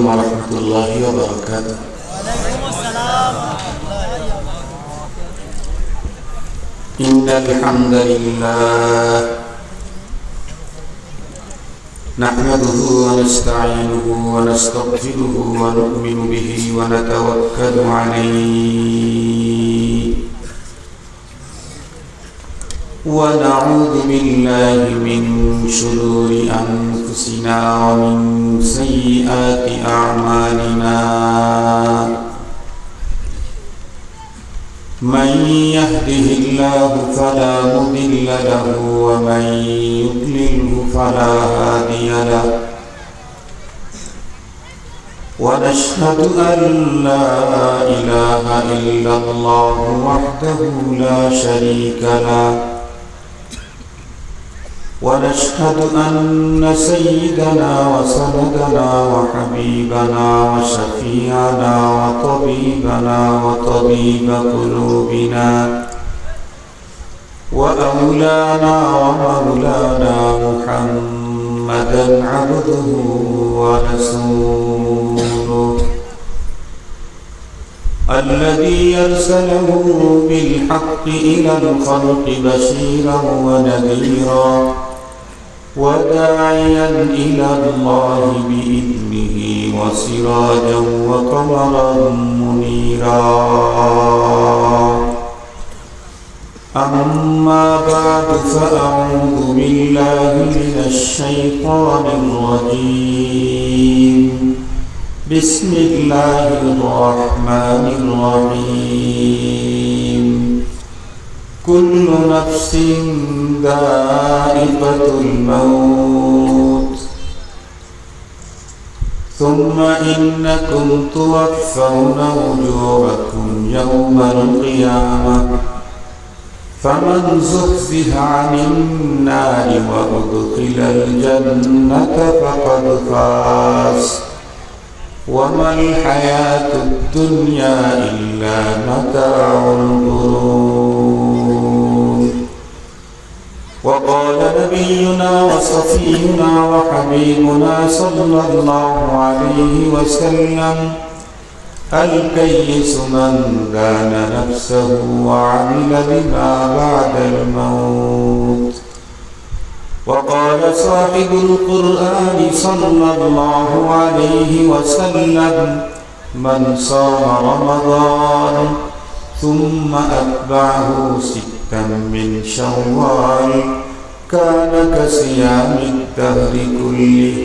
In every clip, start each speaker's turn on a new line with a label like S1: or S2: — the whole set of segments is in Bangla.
S1: عليكم ورحمة الله وبركاته.
S2: وعليكم السلام.
S1: إن الحمد لله نحمده ونستعينه ونستغفره ونؤمن به ونتوكل عليه ونعوذ بالله من شرور أنفسنا ومن سيئات أعمالنا. من يهده الله فلا مضل له ومن يضلله فلا هادي له. ونشهد أن لا إله إلا الله وحده لا شريك له. ونشهد أن سيدنا وسندنا وحبيبنا وشفيعنا وطبيبنا وطبيب قلوبنا وأولانا ومولانا محمدا عبده ورسوله الذي أرسله بالحق إلى الخلق بشيرا ونذيرا وداعيا إلى الله بإذنه وسراجا وقمرا منيرا. أما بعد فأعوذ بالله من الشيطان الرجيم. بسم الله الرحمن الرحيم. كل نفس ذائقة الموت ثم إنكم توفون أجوركم يوم القيامة فمن زحزح عن النار وأدخل الجنة فقد فاز وما الحياة الدنيا إلا متاع الغرور. وقال نبينا وصفينا وحبيبنا صلى الله عليه وسلم: الكيس من دان نفسه وعمل بما بعد الموت. وقال صاحب القرآن صلى الله عليه وسلم: من صام رمضان ثم أتبعه ستا من شوال كان كصيام الدهر كله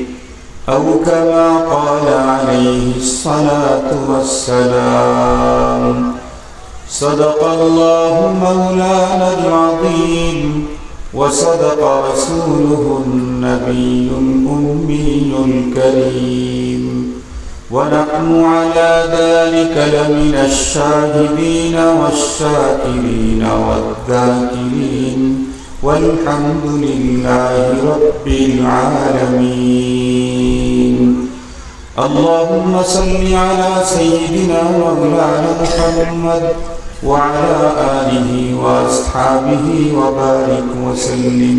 S1: أو كما قال عليه الصلاة والسلام. صدق الله مولانا العظيم وصدق رسوله النبي الأمي الكريم ونحن على ذلك لمن الشاهدين والشاكرين والذاكرين والحمد لله رب العالمين. اللهم صل على سيدنا مولانا محمد وعلى آله وأصحابه وبارك وسلم.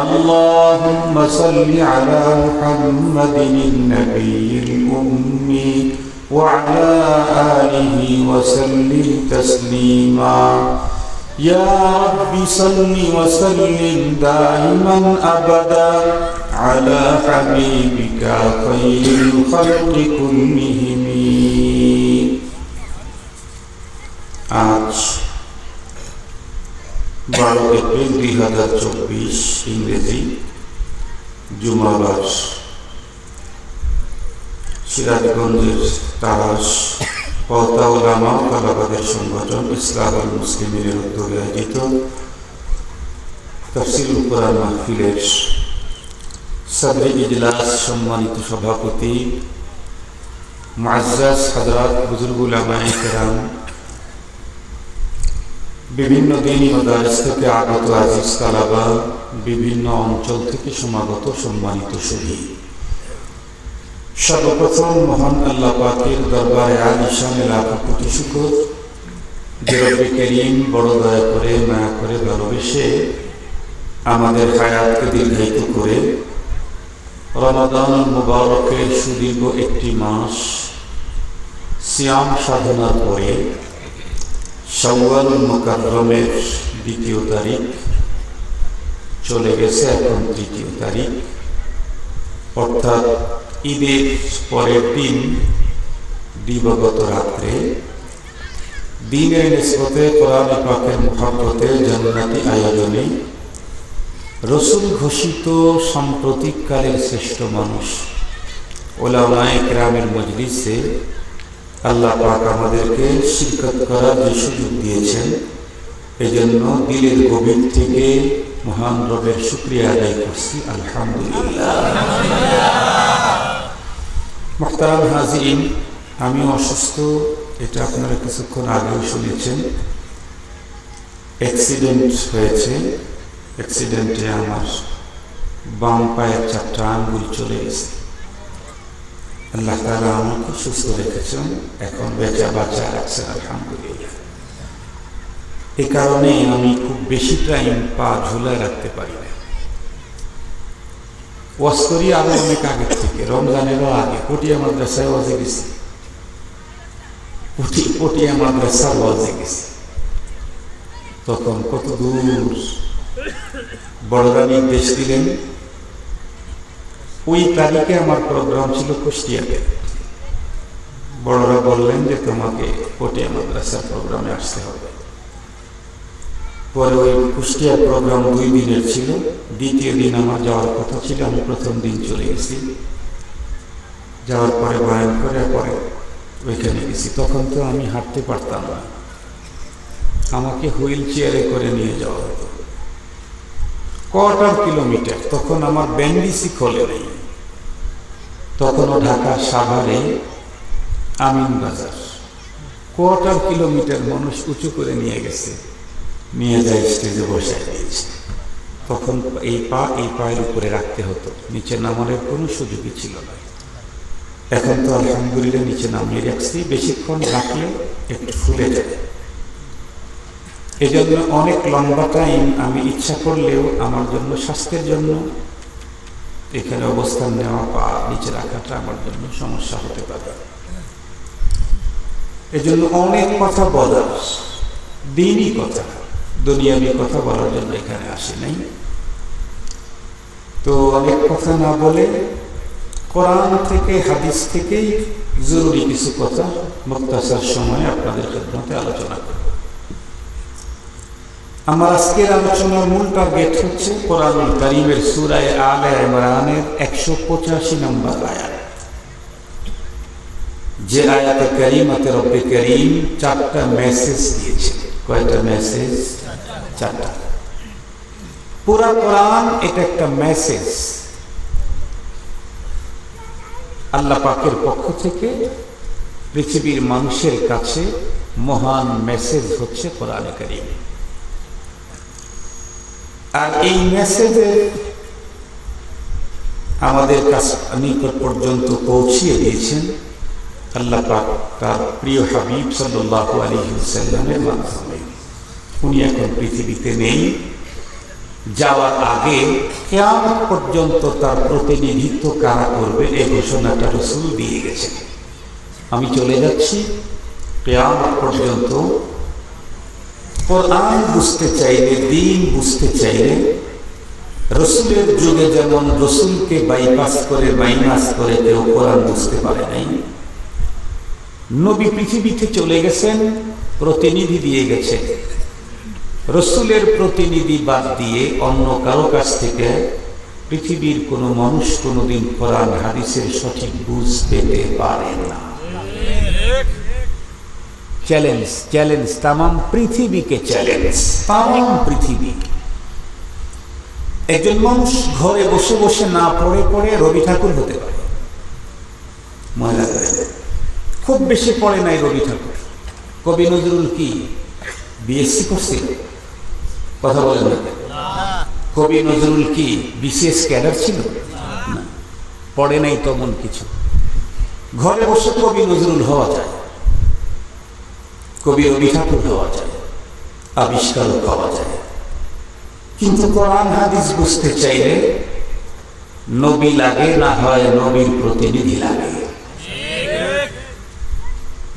S1: اللهم صل على محمد النبي الأمي وعلى آله وسلم تسليما. يا رب صل وسلم دائما أبدا على حبيبك خير الخلق كلهم. আজ 12 এপ্রিল 2024 ইংরেজি জুমাবার সিরাজগঞ্জের তারাস পতা উলামা তালাবাদের সংগঠন ইসলাহুল মুসলিমিনের উদ্যোগে আয়োজিত তাফসীরুল কোরআন মাহফিলের সদরে ইজলাস সম্মানিত সভাপতি মুআজ্জাজ হযরত বুজুর্গ উলামায়ে কেরাম, বিভিন্ন দিনী মাদারিস থেকে আগত আজিজ তালাবা, বিভিন্ন অঞ্চল থেকে সমাগত সম্মানিত সুধী, সর্বপ্রথম মহান আল্লাহ পাকের দরবারে আলিশানে লাখো কোটি শুকর যে রব্বে করিম বড় দয়া করে মায়া করে ভালোবেসে আমাদের হায়াতকে দীর্ঘায়িত করে রমাদান মুবারকের সুদীর্ঘ একটি মাস সিয়াম সাধনার পরে শাওয়াল মুকাররমের ২য় তারিখ চলে গেছে। এখন ৩য় তারিখ, অর্থাৎ ঈদের পরের দিন দিবাগত রাত্রে দিনের নিসবতে কোরআন পাকের মুহাব্বতে জান্নাতি আয়োজনে রসুল ঘোষিত সাম্প্রতিককালের শ্রেষ্ঠ মানুষ উলামায়ে কেরামের মজলিসে আল্লাহ পাক আমাদেরকে শিরকত করার যে সুযোগ দিয়েছেন, এজন্য দিলের গভীর থেকে মহান রবের শুকরিয়া আদায় করছি, আলহামদুলিল্লাহ। মুহতারাম হাজিরিন, আমি অসুস্থ, এটা আপনারা কিছুক্ষণ আগেও শুনেছেন। অ্যাক্সিডেন্ট হয়েছে, অ্যাক্সিডেন্টে আমার বাম পায়ের 4টা আঙ্গুল চলে গেছে। আল্লাহ তাআলা আমাকে সুস্থ রেখেছেন, এখন বেঁচে বাঁচা রাখছেন, আলহামদুলিল্লাহ। এই কারণে আমি খুব বেশি টাইম পা ঝুলায় রাখতে পারি না। ওয়াজ করি আরো অনেক আগের থেকে, রমজানেরও আগে পটিয়া মাদ্রাসায় ওয়াজে গেছি, পটিয়া মাদ্রাসার ওয়াজে গেছি। তখন কত দূর বড়রা নির্দেশ দিলেন। ওই তারিখে আমার প্রোগ্রাম ছিল কুষ্টিয়াতে। বড়রা বললেন যে তোমাকে পটিয়া মাদ্রাসার প্রোগ্রামে আসতে হবে। পরে ওই কুষ্টিয়ার প্রোগ্রাম 2 দিনের ছিল। দ্বিতীয় দিন আমার যাওয়ার কথা ছিল, আমি প্রথম দিন চলে গেছি। যাওয়ার পরে বয়ান করে পরে ওইখানে গেছি। তখন তো আমি হাঁটতে পারতাম না, আমাকে হুইল চেয়ারে করে নিয়ে যাওয়া হতো। 1/4 কিলোমিটার, তখন আমার ব্যান্ডিসি খোলে নেই। তখনও ঢাকা সাভারে আমিন বাজার 1/4 কিলোমিটার মানুষ উঁচু করে নিয়ে গেছে, নিয়ে যায় স্টেজে বসায় দিয়েছে। তখন এই পায়ের উপরে রাখতে হতো, নিচে নামানোর কোনো সুযোগই ছিল না। এখন তো আলহামদুলিল্লাহ নিচে নামিয়ে রাখছি, বেশিক্ষণ রাখলে একটু ফুলে যায়। এই জন্য অনেক লম্বা টাইম আমি ইচ্ছা করলেও আমার জন্য, স্বাস্থ্যের জন্য এখানে অবস্থান নেওয়া, পা নিচে রাখাটা আমার জন্য সমস্যা হতে পারে। এই জন্য অনেক কথা বলার, দিনই কথা, দুনিয়াবি কথা বলার জন্য এখানে আসি নাই। তো অনেক কথা না বলে কোরআন থেকে, হাদিস থেকেই জরুরি কিছু কথা মুক্তাসার সময় আপনাদের খেদমতে আলোচনা করব। আমার আজকের আলোচনার মূল টার্গেট হচ্ছে কোরআনুল কারীমের সূরা আলে ইমরানের 185 নম্বর আয়াত। যে আয়াতে কারিমাতে রব্বে করিম 4টা মেসেজ দিয়েছে। কয়টা মেসেজ? 4টা। পুরা কোরআন এটা একটা মেসেজ, আল্লাহ পাকের পক্ষ থেকে পৃথিবীর মানুষের কাছে মহান মেসেজ হচ্ছে কোরআনে কারীম। আর এই মেসেজে আমাদের কাছে নিকট পর্যন্ত পৌঁছিয়ে দিয়েছেন আল্লাহ পাক তার প্রিয় হাবিব সাল্লাল্লাহু আলাইহি ওয়াসাল্লামের মাধ্যমে। উনি এখন পৃথিবীতে নেই, যাওয়ার আগে কিয়ামত পর্যন্ত তার প্রতিনিধিত্ব কারা করবে এই ঘোষণাটা রাসূল দিয়ে গেছেন। আমি চলে যাচ্ছি, কিয়ামত পর্যন্ত কোরআন বুঝতে চাইলে, দিন বুঝতে চাইলে, রসুলের যুগে যেমন রসুলকে বাইপাস করে, মাইনাস করে কেউ কোরআন বুঝতে পারে নাই। নবী পৃথিবীতে চলে গেছেন, প্রতিনিধি দিয়ে গেছে। রসুলের প্রতিনিধি বাদ দিয়ে অন্য কারো কাছ থেকে পৃথিবীর কোনো মানুষ কোনোদিন কোরআন হাদিসের সঠিক বুঝ পেতে পারে না। চ্যালেঞ্জ, চ্যালেঞ্জ, তামাম পৃথিবীকে চ্যালেঞ্জ, তামাম পৃথিবী। একজন মানুষ ঘরে বসে বসে না পড়ে পড়ে রবি ঠাকুর হতে পারে, মনে করেন। খুব বেশি পড়ে নাই রবি ঠাকুর। কবি নজরুল কি বিএসসি করছে? কথা বলেন না। কবি নজরুল কি বিসিএস ক্যাডার ছিল? না, পড়ে নাই তেমন কিছু। ঘরে বসে কবি নজরুল হওয়া যায়, কবি রবি ঠাকুর হওয়া যায়, আবিষ্কারক হওয়া যায়। কিন্তু কোরআন হাদিস বুঝতে চাইলে নবী লাগে না হয় নবীর প্রতিনিধি লাগে।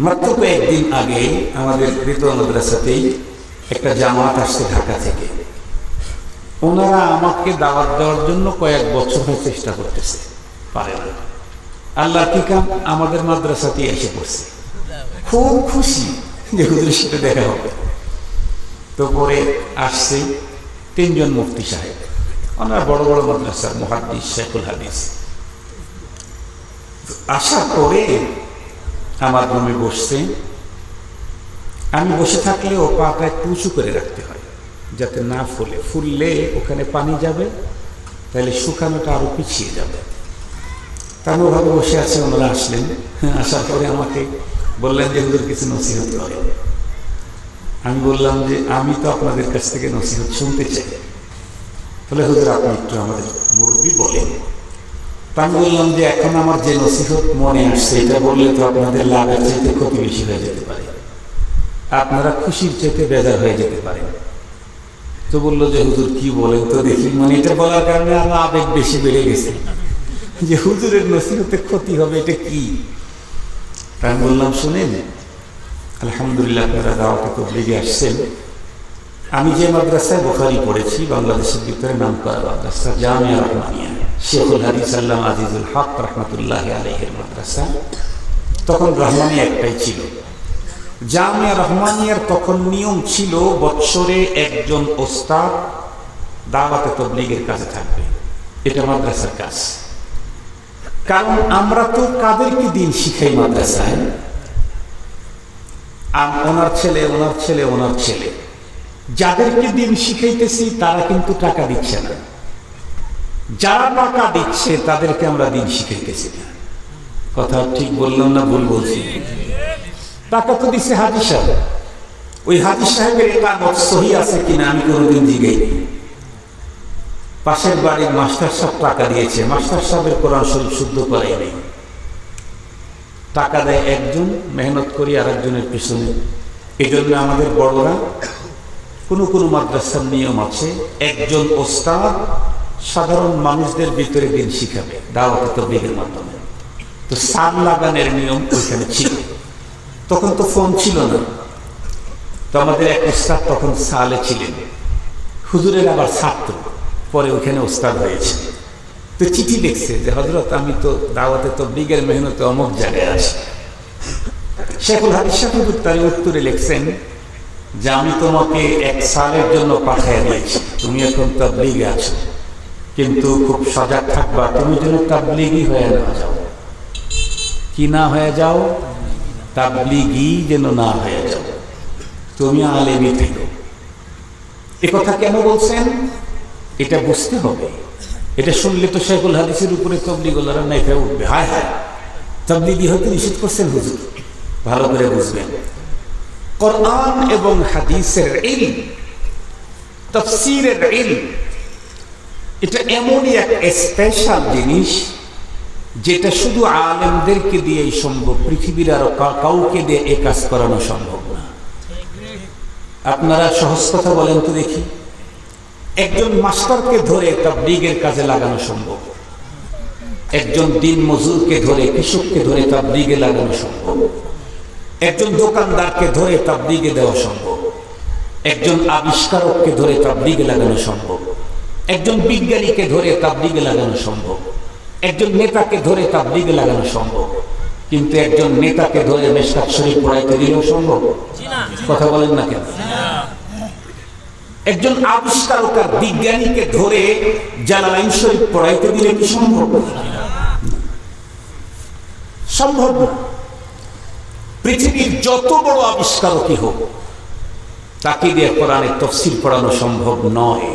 S1: মাত্র কয়েকদিন আগে আমাদের বেতন মাদ্রাসাতেই একটা জামাত আসছে ঢাকা থেকে। ওনারা আমাকে দাওয়াত দেওয়ার জন্য কয়েক বছর হয়ে চেষ্টা করতেছে, পারে না। আল্লাহ কি কাম, আমাদের মাদ্রাসাতেই এসে পড়ছে। খুব খুশি যে হুজুরের সাথে দেখা হবে। তো পরে আসছে 3 জন মুফতি সাহেব, ওনারা বড় বড় মাদ্রাসার মুহাদ্দিস, শেখুল হাদিস। আসার পরে আমার রুমে বসছে। আমি বসে থাকলে ও পাটা একটু উঁচু করে রাখতে হয় যাতে না ফুলে, ফুললে ওখানে পানি যাবে, তাহলে শুকানোটা আরো পিছিয়ে যাবে। তার ওভাবে বসে আছে। ওনারা আসলেন, আসার পরে আমাকে বললেন যে হুজুর কিছু নসিহত করেন। আমি বললাম যে আমি তো আপনাদের কাছ থেকে নসিহত শুনতে চাই। তাহলে হুজুর আপনি একটু আমাদের মুরব্বী বলেন। তা আমি বললাম যে এখন আমার যে নসিহত মনে আসছে এটা বললে তো আপনাদের লাভের চাইতে ক্ষতি বেশি হয়ে যেতে পারে, আপনারা খুশির চাইতে বেজার হয়ে যেতে পারেন। তো বললো যে হুজুর কি বলেন তো দেখি। মানে এটা বলার কারণে আমার আবেগ বেশি বেড়ে গেছে যে হুজুরের নসিহতে ক্ষতি হবে, এটা কি? তা আমি বললাম শুনেন, আলহামদুলিল্লাহ আপনারা দাওয়াতে তাবলীগে আসছেন। আমি যে মাদ্রাসায় বুখারী পড়েছি, বাংলাদেশের ভিতরে নামকরা মাদ্রাসা জামিয়া রহমানিয়া, শেখুল হাদিস আল্লামা আজিজুল হক রহমাতুল্লাহি আলাইহির মাদ্রাসা। তখন রহমানিয়া একটাই ছিল। জামিয়া রহমানিয়ার তখন নিয়ম ছিল বৎসরে একজন ওস্তাদ দাওয়াতে তাবলীগের কাজে থাকবে। এটা মাদ্রাসার কাজ। কারণ আমরা তো কাদেরকে দিন শিখাই মাদ্রাসায়? ওনার ছেলে, ওনার ছেলে, ওনার ছেলে, যাদেরকে দিন শিখাইতেছি তারা কিন্তু টাকা দিচ্ছে না। যারা টাকা দিচ্ছে তাদেরকে আমরা দিন শিখাইতেছি না। কথা ঠিক বললাম না ভুল বলছি? টাকা তো দিচ্ছে হাজী সাহেব। ওই হাজী সাহেবের ইকামত সহি আছে কিনা আমি কোনোদিন জিজ্ঞাসা। পাশের বাড়ির মাস্টার সাহেব টাকা দিয়েছে, মাস্টার সাহেবের কোরআন শরীফ শুদ্ধ করাই নেই। টাকা দেয় একজন, মেহনত করি আর একজনের পিছনে। এই জন্য আমাদের বড়রা কোনো কোনো মাদ্রাসার নিয়ম আছে, একজন ওস্তাদ সাধারণ মানুষদের ভিতরে দিন শিখাবে দাওয়াতে তাবলীগের মাধ্যমে। তো সাল লাগানের নিয়ম ওইখানে ছিল। তখন তো ফোন ছিল না। তো আমাদের এক ওস্তাদ তখন সালে ছিলেন, হুজুরের আবার ছাত্র, পরে ওখানে ওস্তাদ হয়েছে। তো চিঠি লিখছে যে হযরত আমি তো দাওয়াতে তাবলীগের মেহনতে অমুক জায়গায় আছি। শেখুল হাদিস সাহেব তার উত্তরে লিখছেন যে আমি তোমাকে 1 সালের জন্য পাঠিয়ে দিয়েছি, তুমি এখন তাবলীগে আছো, কিন্তু খুব সজাগ থাকবা তুমি যেন তাবলীগী হয়ে না যাও। কি না হয়ে যাও? তাবলীগী যেন না হয়ে যাও, তুমি আলেমী থেকো। এ কথা কেন বলছেন এটা বুঝতে হবে। এটা শুনলে তো শেখুল হাদিসের উপরে তাবলীগওয়ালারা নাইফে উঠবে, হায় হায় তাবলীগী হতে নিষেধ করছেন হুজুর। ভালো করে বুঝবেন, কোরআন এবং হাদিসের ইলম, তাফসীরের ইলম, এটা এমনই এক স্পেশাল জিনিস যেটা শুধু আলেমদেরকে দিয়েই সম্ভব, পৃথিবীর আরো কাউকে দিয়ে এ কাজ করানো সম্ভব না। আপনারা সহজ কথা বলেন তো দেখি, একজন মাস্টারকে ধরে তাবলীগের কাজে লাগানো সম্ভব, একজন দিন মজুরকে ধরে, কৃষককে ধরে তাবলীগে লাগানো সম্ভব, একজন দোকানদারকে ধরে তাবলীগে দেওয়া সম্ভব, একজন আবিষ্কারককে ধরে তাবলীগে লাগানো সম্ভব, একজন বিজ্ঞানীকে ধরে তাবলীগে লাগানো সম্ভব, একজন নেতাকে ধরে তাবলীগে লাগানো সম্ভব। কিন্তু একজন নেতাকে ধরে মিশকাত শরীফ পড়াইতে দিলেও সম্ভব? কথা বলেন না কেন? একজন আবিষ্কারক আর বিজ্ঞানীকে ধরে জালালাইন শরীফ পড়াইতে দিলে কি সম্ভব? সম্ভব না। পৃথিবীর যত বড় আবিষ্কারকই হোক তাকে দিয়ে কোরআনের তাফসীর পড়ানো সম্ভব নয়।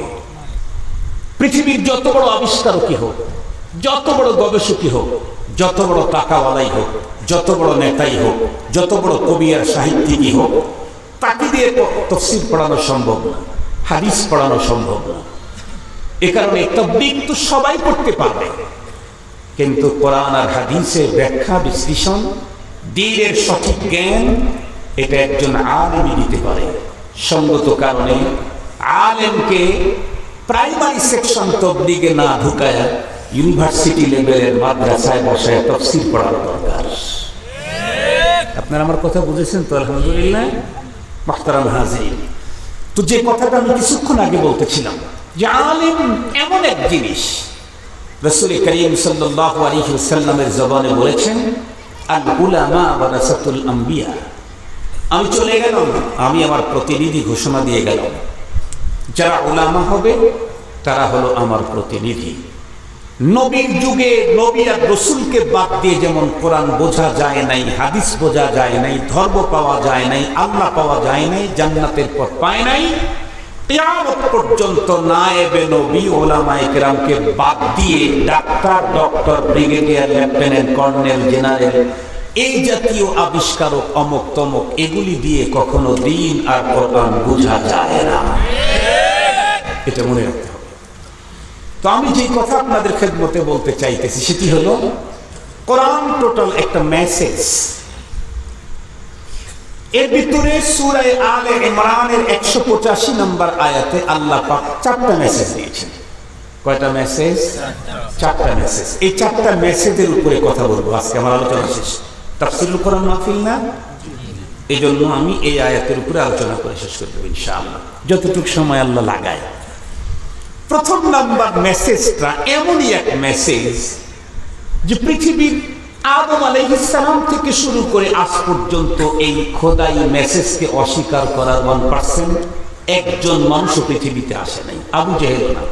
S1: পৃথিবীর যত বড় আবিষ্কারকই হোক, যত বড় গবেষকই হোক, যত বড় টাকাওয়ালাই হোক, যত বড় নেতাই হোক, যত বড় কবি আর সাহিত্যিকই হোক, তাকে দিয়ে তাফসীর পড়ানো সম্ভব না, হাদিস পড়ানো সম্ভব না। এ কারণে তাবলীগ তো সবাই পড়তে পারবে, কিন্তু কোরআন আর হাদিসের ব্যাখ্যা বিশ্লেষণ, দ্বীনের সঠিক জ্ঞান এটা একজন আলেমই দিতে পারে। সঙ্গত কারণে আলেমকে প্রাইমারি সেকশন তাবলীগে না ঢুকায়া ইউনিভার্সিটি লেভেলের মাদ্রাসায় বসায় তাফসীর পড়ার দরকার। আপনারা আমার কথা বুঝেছেন তো? আলহামদুলিল্লাহ। মুহতারাম হাজিরিন, তো যে কথাটা আমি কিছুক্ষণ আগে বলতেছিলাম যে আলিম এমন এক জিনিস, রাসূল করিম সাল্লাল্লাহু আলাইহি ওয়াসাল্লামের জবানে বলেছেন, আল উলামা ওয়ারাসাতুল আম্বিয়া। আমি চলে গেলাম, আমি আমার প্রতিনিধি ঘোষণা দিয়ে গেলাম, যারা উলামা হবে তারা হলো আমার প্রতিনিধি। নবীর যুগে নবী আর রাসূলকে বাদ দিয়ে যেমন কোরআন বোঝা যায় নাই, হাদিস বোঝা যায় নাই, ধর্ম পাওয়া যায় নাই, আল্লাহ পাওয়া যায় নাই, জান্নাতের পথ পায় নাই, কিয়ামত পর্যন্ত নায়েবে নবী উলামায়ে কেরামকে বাদ দিয়ে doctor, doctor, brigadier, lieutenant, colonel, general, এই জাতীয় আবিষ্কারক, অমুক তমক, এগুলি দিয়ে কখনো দ্বীন আর কোরআন বোঝা যায় না। এটা মনে রাখতে হবে। তো আমি যে কথা আপনাদের খেদমতে বলতে চাইতেছি সেটি হলো, কোরআন টোটাল একটা মেসেজ। এর ভিতরে সূরা আলে ইমরানের 185 নম্বর আয়াতে আল্লাহ পাক 4টা মেসেজ দিয়েছেন। কয়টা মেসেজ? 4টা মেসেজ। এই 4টা মেসেজের উপরে কথা বলবো আজকে। আমার আলোচনা শেষ, তাফসীরুল কোরআন মাহফিল না, এই জন্য আমি এই আয়াতের উপরে আলোচনা করে শেষ করে দেব ইনশাআল্লাহ, যতটুকু সময় আল্লাহ লাগায়। প্রথম নাম্বার মেসেজটা এমনই এক মেসেজ যে পৃথিবীর আদম আলাইহিস সালাম থেকে শুরু করে আজ পর্যন্ত এই খোদাই মেসেজকে অস্বীকার করার 1% একজন মানুষ পৃথিবীতে আসে নাই। আবু জেহেল না,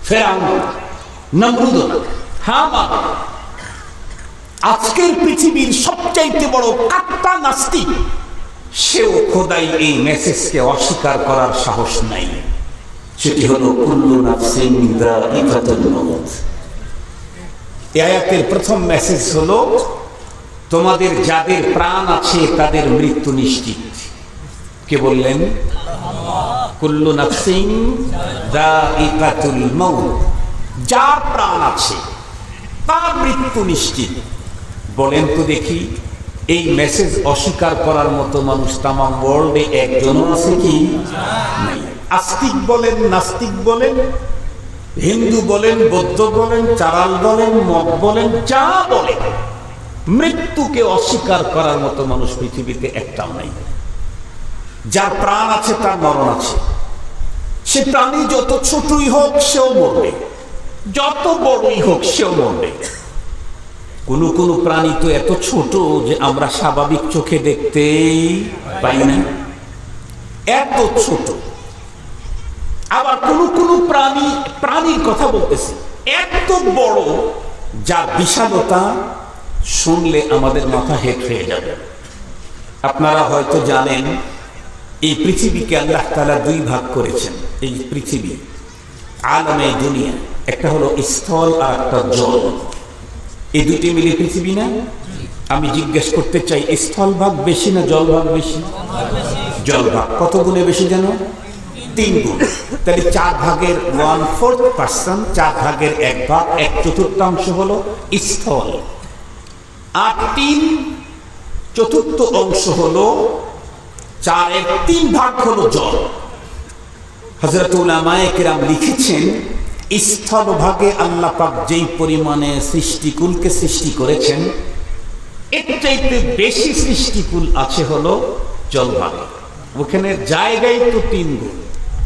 S1: ফেরাউন না, নমরুদ না, হামান। আজকের পৃথিবীর সবচাইতে বড় কাট্টা নাস্তিক, সেও খোদাই এই মেসেজকে অস্বীকার করার সাহস নাই। সেটি হলো কুল্লু নাফসিন যায়িকাতুল মাউত। এই আয়াতের প্রথম মেসেজ হলো, তোমাদের যাদের প্রাণ আছে তাদের মৃত্যু নিশ্চিত। কে বললেন? কুল্লু নাফসিন যায়িকাতুল মাউত, যার প্রাণ আছে তার মৃত্যু নিশ্চিত। বলেন তো দেখি, এই মেসেজ অস্বীকার করার মতো মানুষ তামাম ওয়ার্ল্ডে একজনও আছে কি? নাই। আস্তিক বলেন, নাস্তিক বলেন, হিন্দু বলেন, বৌদ্ধ বলেন, চারাল বলেন, মগ বলেন, যা বলেন, মৃত্যুকে অস্বীকার করার মতো মানুষ পৃথিবীতে একটাও নাই। যার প্রাণ আছে তার মরণ আছে। সে প্রাণী যত ছোটই হোক সেও মরবে, যত বড়ই হোক সেও মরবে। কোন কোন প্রাণী তো এত ছোট যে আমরা স্বাভাবিক চোখে দেখতেই পাই না, এত ছোট। আবার কোন কোন প্রাণীর কথা বলতেছি এত বড়, যার বিশালতা শুনলে আমাদের মাথা হেট হয়ে যাবে। আপনারা হয়তো জানেন, এই পৃথিবীকে আল্লাহ তাআলা 2 ভাগ করেছেন। এই পৃথিবী আলমে দুনিয়া, একটা হলো স্থল আর একটা জল। এই দুটি মিলে পৃথিবী না? আমি জিজ্ঞেস করতে চাই, স্থল ভাগ বেশি না জল ভাগ বেশি? জল ভাগ কত গুণে বেশি জানো? 3 গুণ। তাহলে 4 ভাগের 1/4%, 4 ভাগের 1 ভাগ, 1/4 হলো স্থল, আর 3/4 হলো 4-এর 3 ভাগ হলো জল। হযরত উলামায়ে কেরাম লিখেছেন, স্থল ভাগে আল্লাহ পাক যেই পরিমাণে সৃষ্টিকুলকে সৃষ্টি করেছেন, এর চাইতে বেশি সৃষ্টিকুল আছে হলো জল ভাগে। ওখানে জায়গায় তো 3 গুণ,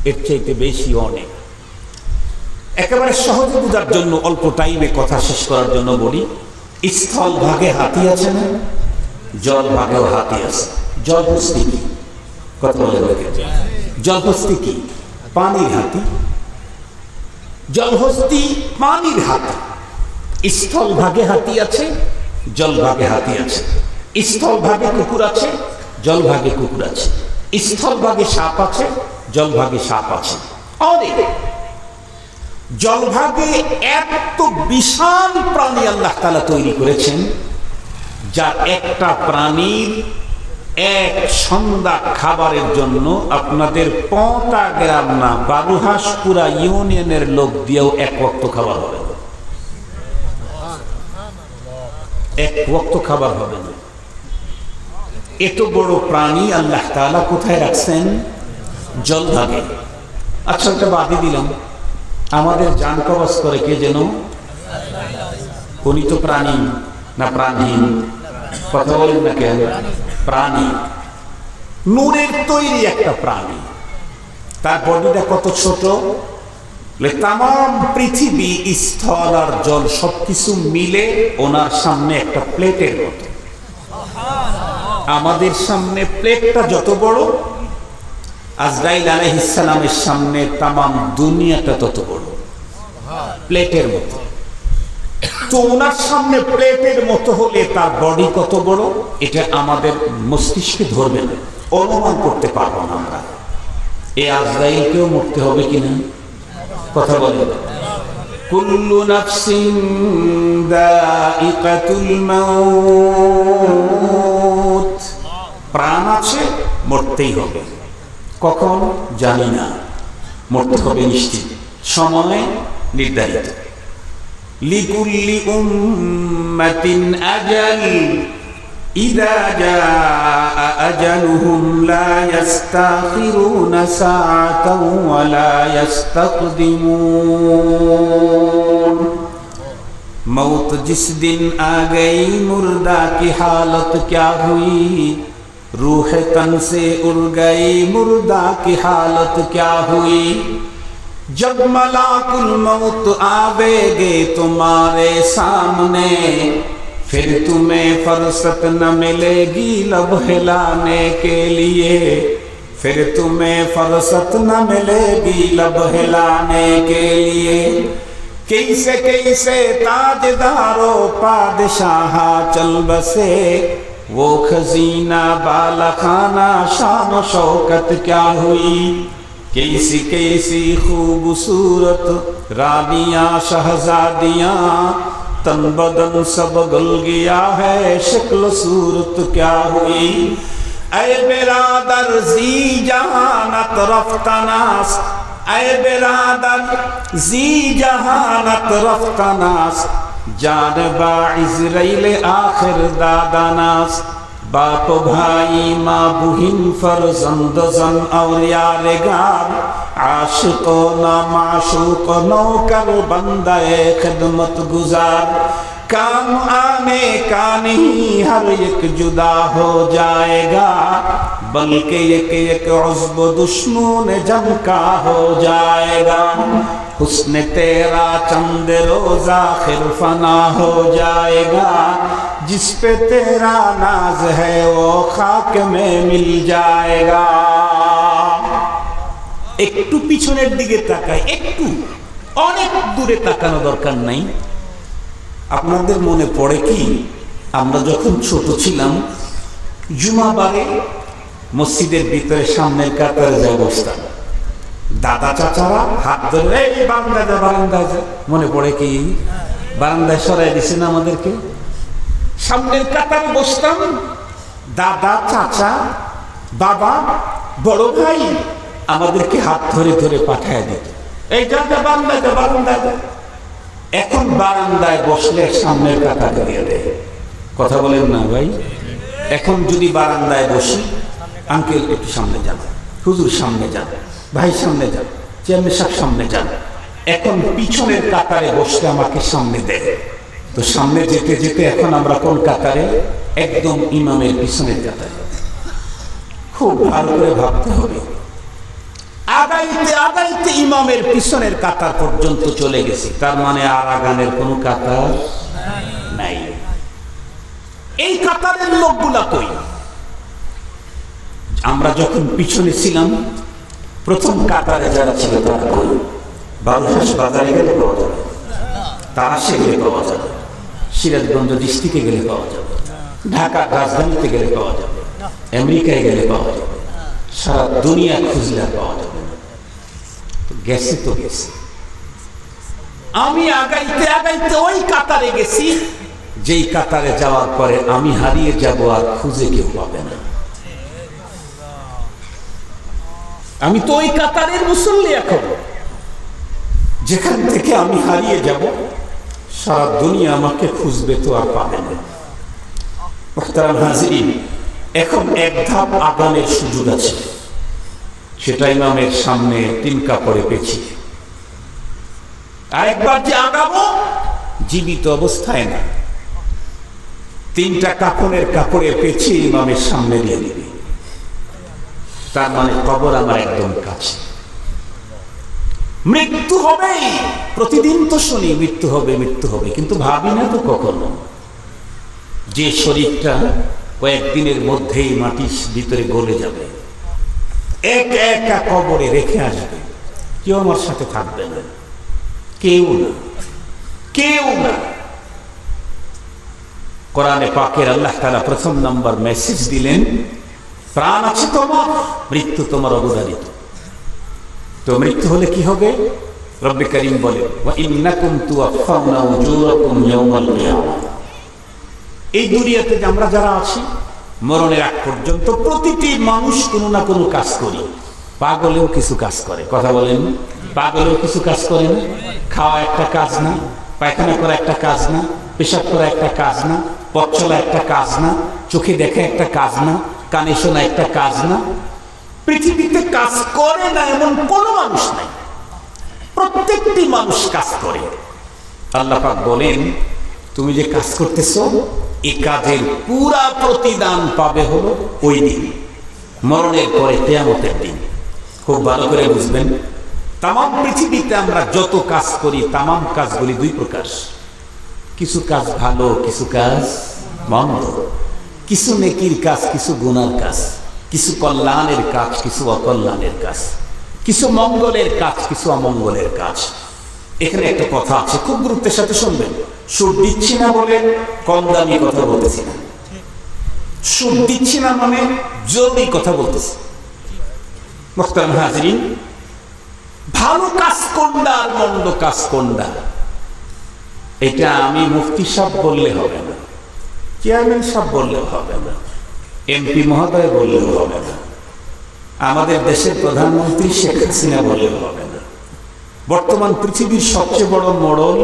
S1: এর চাইতে বেশি অনেক। একেবারে সহজে বোঝার জন্য, অল্প টাইমে কথা শেষ করার জন্য বলি, স্থল ভাগে হাতি আছে না? জল ভাগেও হাতি আছে। জলহস্তি কি? কথা বলে জলহস্তি কি? পানির হাতি। জলহস্তি পানির হাতি। স্থল ভাগে হাতি আছে, জল ভাগে হাতি আছে। স্থল ভাগে কুকুর আছে, জল ভাগে কুকুর আছে। স্থল ভাগে সাপ আছে, জল ভাগে সাপ আছে। অনেক জল ভাগে এত বিশাল প্রাণী আল্লাহ তাআলা তৈরি করেছেন, যার একটা প্রাণীর এক সন্ধ্যা খাবারের জন্য আপনাদের 5টা গ্রাম না, বালুহাসপুরা ইউনিয়নের লোক দিয়েও 1 ওয়াক্ত খাবার হবে না। 1 ওয়াক্ত খাবার হবে না। এত বড় প্রাণী আল্লাহ তাআলা কোথায় রাখছেন? জল ভাগে। আচ্ছা, ওটা বাদই দিলাম। আমাদের জান কবজ করে কে যেন? উনি তো প্রাণী না প্রাণহীন? কথা বলেন না কেন? প্রাণী, নূরের তৈরি একটা প্রাণী। তার বডিটা কত ছোট, তাম পৃথিবী, স্থল আর জল সবকিছু মিলে ওনার সামনে একটা প্লেটের মতো। আমাদের সামনে প্লেটটা যত বড়, আজরাইল আলাইহিস সালামের সামনে তামাম দুনিয়াটা তত বড়, প্লেটের মতো। তো ওনার সামনে প্লেটের মতো হলে তার বডি কত বড়, এটা আমাদের মস্তিষ্কে ধরবে না, অনুমান করতে পারবো না আমরা। এই আজরাইলকেও মরতে হবে কিনা? কথা বলেন। কুল্লু নাফসিন যায়িকাতুল মাউত, প্রাণ আছে, মরতেই হবে। কখন জানি না, মরতে হবে নিশ্চিত, সময় নির্ধারিত। লিকুল্লি উম্মাতিন আজাল ইযা জাআ আজালুহুম লা ইস্তাখিরুনা সাআতান ওয়া লা ইস্তাকদিমুন। मौत जिस दिन आ गई मुर्दा की हालत क्या हुई, रूह तन से उड़ गई मुर्दा की हालत क्या हुई। जब मलाकुल मौत आवेगे तुम्हारे सामने, फिर तुम्हें फुर्सत न मिलेगी लब हिलाने के लिए, फिर तुम्हें फुर्सत न मिलेगी लब हिलाने के लिए। कैसे कैसे ताजदारो पादशाह चल बसे, वो खजीना बाला खाना शान शौकत क्या हुई। कैसी कैसी खूबसूरत रानियां शहजादियां, तन बदन सब गल गया है, शक्ल सूरत क्या हुई। ऐ बिरादर जी जहानत रफ्तानास, ऐ बिरादर जी जहानत रफ्तानास, जानबा इज़राइल आखिर दादानास। बाप भाई माँ बुहिन फर्जंद जन और यारगार, आशिको ना माशूक नौकर बंदे खिदमत गुजार। काम आने का नहीं हर एक जुदा हो जाएगा, बल्कि एक एक उज़्व दुश्मन जम का हो जाएगा। हुस्न तेरा चंद रोज़ा आखिर फना हो जाएगा, जिस पे तेरा नाज है वो खाक में मिल जाएगा। একটু পিছনের দিকে তাকাই, একটু, অনেক দূরে তাকানো দরকার নাই। আপনাদের মনে পড়ে কি, আমরা যখন ছোট ছিলাম জুমাবারে মসজিদের ভিতরে সামনের কাতারে যা বসতাম, দাদা চাচারা হাত ধরে এই বারান্দায় যা, বারান্দায় যা। মনে পড়ে কি? বারান্দায় সরাই দিছে না আমাদেরকে। সামনের কাতারে বসতাম, দাদা চাচা বাবা বড় ভাই আমাদেরকে হাত ধরে ধরে পাঠায় দিত, এই যা যা বারান্দায় যা, বারান্দায় যা। এখন বারান্দায় বসলে সামনের কাতারে দিয়ে দেয়। কথা বলেন না ভাই? এখন যদি বারান্দায় বসি, আঙ্কেল একটু সামনে যান, হুজুর সামনে যান, ভাই সামনে যান, চেয়ারম্যান সাহেব সামনে যান। এখন পিছনের কাতারে বসলে আমাকে সামনে দেয়। তো সামনে যেতে যেতে এখন আমরা কোন কাতারে? একদম ইমামের পিছনের কাতারে। খুব ভালো করে ভাবতে হবে। আগাইতে আগাইতে ইমামের পিছনের কাতার পর্যন্ত চলে গেছি, তার মানে আর আগানের কোন কাতার নাই। এই কাতারের লোকগুলা কই? আমরা যখন পিছনে ছিলাম, প্রথম কাতারে যারা ছিল তারা কই? বাবুহাস বাজারে গেলে পাওয়া যাবে, তারাশে গেলে পাওয়া যাবে, সিরাজগঞ্জ ডিস্ট্রিক্টে গেলে পাওয়া যাবে, ঢাকা রাজধানীতে গেলে পাওয়া যাবে, আমেরিকায় গেলে পাওয়া যাবে, সারা দুনিয়া খুঁজলে পাওয়া যাবে। গেছে তো গেছে। আমি আগাইতে আগাইতে ওই কাতারে গেছি, যেই কাতারে যাওয়ার পরে আমি হারিয়ে যাব আর খুঁজে কেউ পাবে না। আমি তো ওই কাতারের মুসল্লি, এখন যেখান থেকে আমি হারিয়ে যাব সারা দুনিয়া আমাকে খুঁজবে তো আর পাবে না। মুহতারাম হাজিরিন, এখন এক ধাপ আগানের সুযোগ আছে, সেটা ইমামের সামনে তিন কাপড়ে পেছি। আরেকবার যে আগাবো জীবিত অবস্থায় না, 3টা কাফনের কাপড়ে পেঁচিয়ে ইমামের সামনে দিয়ে দিবে। তার মানে কবর আমার একদম কাছে। মৃত্যু হবেই, প্রতিদিন তো শুনি মৃত্যু হবে মৃত্যু হবে, কিন্তু ভাবি না তো কখনো যে শরীরটা কয়েকদিনের মধ্যেই মাটির ভিতরে গলে যাবে, একা একা কবরে রেখে আসবে, কেউ আমার সাথে থাকবে না, কেউ না, কেউ না। কোরআনে পাকের আল্লাহ তাআলা প্রথম নাম্বার মেসেজ দিলেন, প্রাণ আছে তোমার, মৃত্যু তোমার অবধারিত। তো মৃত্যু হলে কি হবে? রব্বে কারীম বলে, ওয়া ইন্নাকুম তুওয়াফাউনা উজুরাকুম ইয়াওমাল কিয়ামাহ। এই দুনিয়াতে আমরা যারা আছি, মরণের আগ পর্যন্ত প্রতিটি মানুষ কোনো না কোনো কাজ করি। পাগলেও কিছু কাজ করে, কথা বলেন, পাগলেও কিছু কাজ করে না? খাওয়া একটা কাজ না, পায়খানা করা একটা কাজ না, পেশাব করা একটা কাজ না, পথ চলা একটা কাজ না, চোখে দেখা একটা কাজ না, কানে শোনা একটা কাজ না। পৃথিবীতে কাজ করে না এমন কোনো মানুষ নাই, প্রত্যেকটি মানুষ কাজ করে। আল্লাহ পাক বলেন, তুমি যে কাজ করতেছো এই কাজের পুরা প্রতিদান পাবে হলো ওই দিন, মরণের পরে কিয়ামতের দিন। খুব ভালো করে বুঝবেন, তাম পৃথিবীতে আমরা যত কাজ করি তাম কাজগুলি দুই প্রকার। কিছু কাজ ভালো, কিছু কাজ মন্দ, কিছু নেকির কাজ, কিছু গুনার কাজ, কিছু কল্যাণের কাজ, কিছু অকল্যাণের কাজ, কিছু মঙ্গলের কাজ, কিছু অমঙ্গলের কাজ। এখানে একটা কথা আছে, খুব গুরুত্বের সাথে শুনবেন। সুর দিচ্ছি না বলে কম দামি কথা বলতেছি না, সুর দিচ্ছি না মানে জলদি কথা বলতেছি। মোহতারাম হাজরিন, ভালো কাজ কোনটা আর মন্দ কাজ কোনটা, এটা আমি মুফতি সাহেব বললে হবে না, চেয়ারম্যান সাহেব বললেও হবে না, এমপি মহোদয় বললেও হবে না, আমাদের দেশের প্রধানমন্ত্রী শেখ হাসিনা বললেও হবে না, বর্তমান পৃথিবীর সবচেয়ে বড় মোড়ল,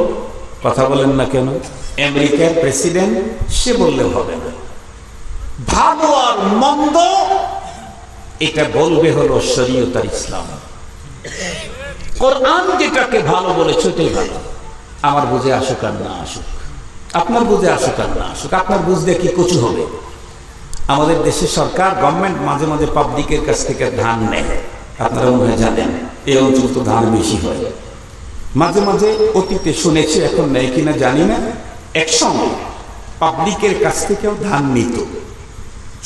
S1: কথা বলেন না কেন, আমেরিকার প্রেসিডেন্ট, সে বললেও হবে না। ভালো আর মন্দ এটা বলবে হলো শরীয়ত আর ইসলাম। কোরআন যেটাকে ভালো বলেছে ওটাই ভালো। আমার বুঝে আসুক আর না আসুক, আপনার বুঝে আসুক আর না আসুক, আপনার বুঝতে কি কচু হবে। আমাদের দেশের সরকার, গভর্নমেন্ট মাঝে মাঝে পাবলিকের কাছ থেকে ধান নেয়, আপনারা মনে হয় জানেন, এই অঞ্চল তো ধান বেশি হয়। মাঝে মাঝে অতীতে শুনেছি, এখন নেই কিনা জানি না, একসময় পাবলিকের কাছ থেকেও ধান নিত,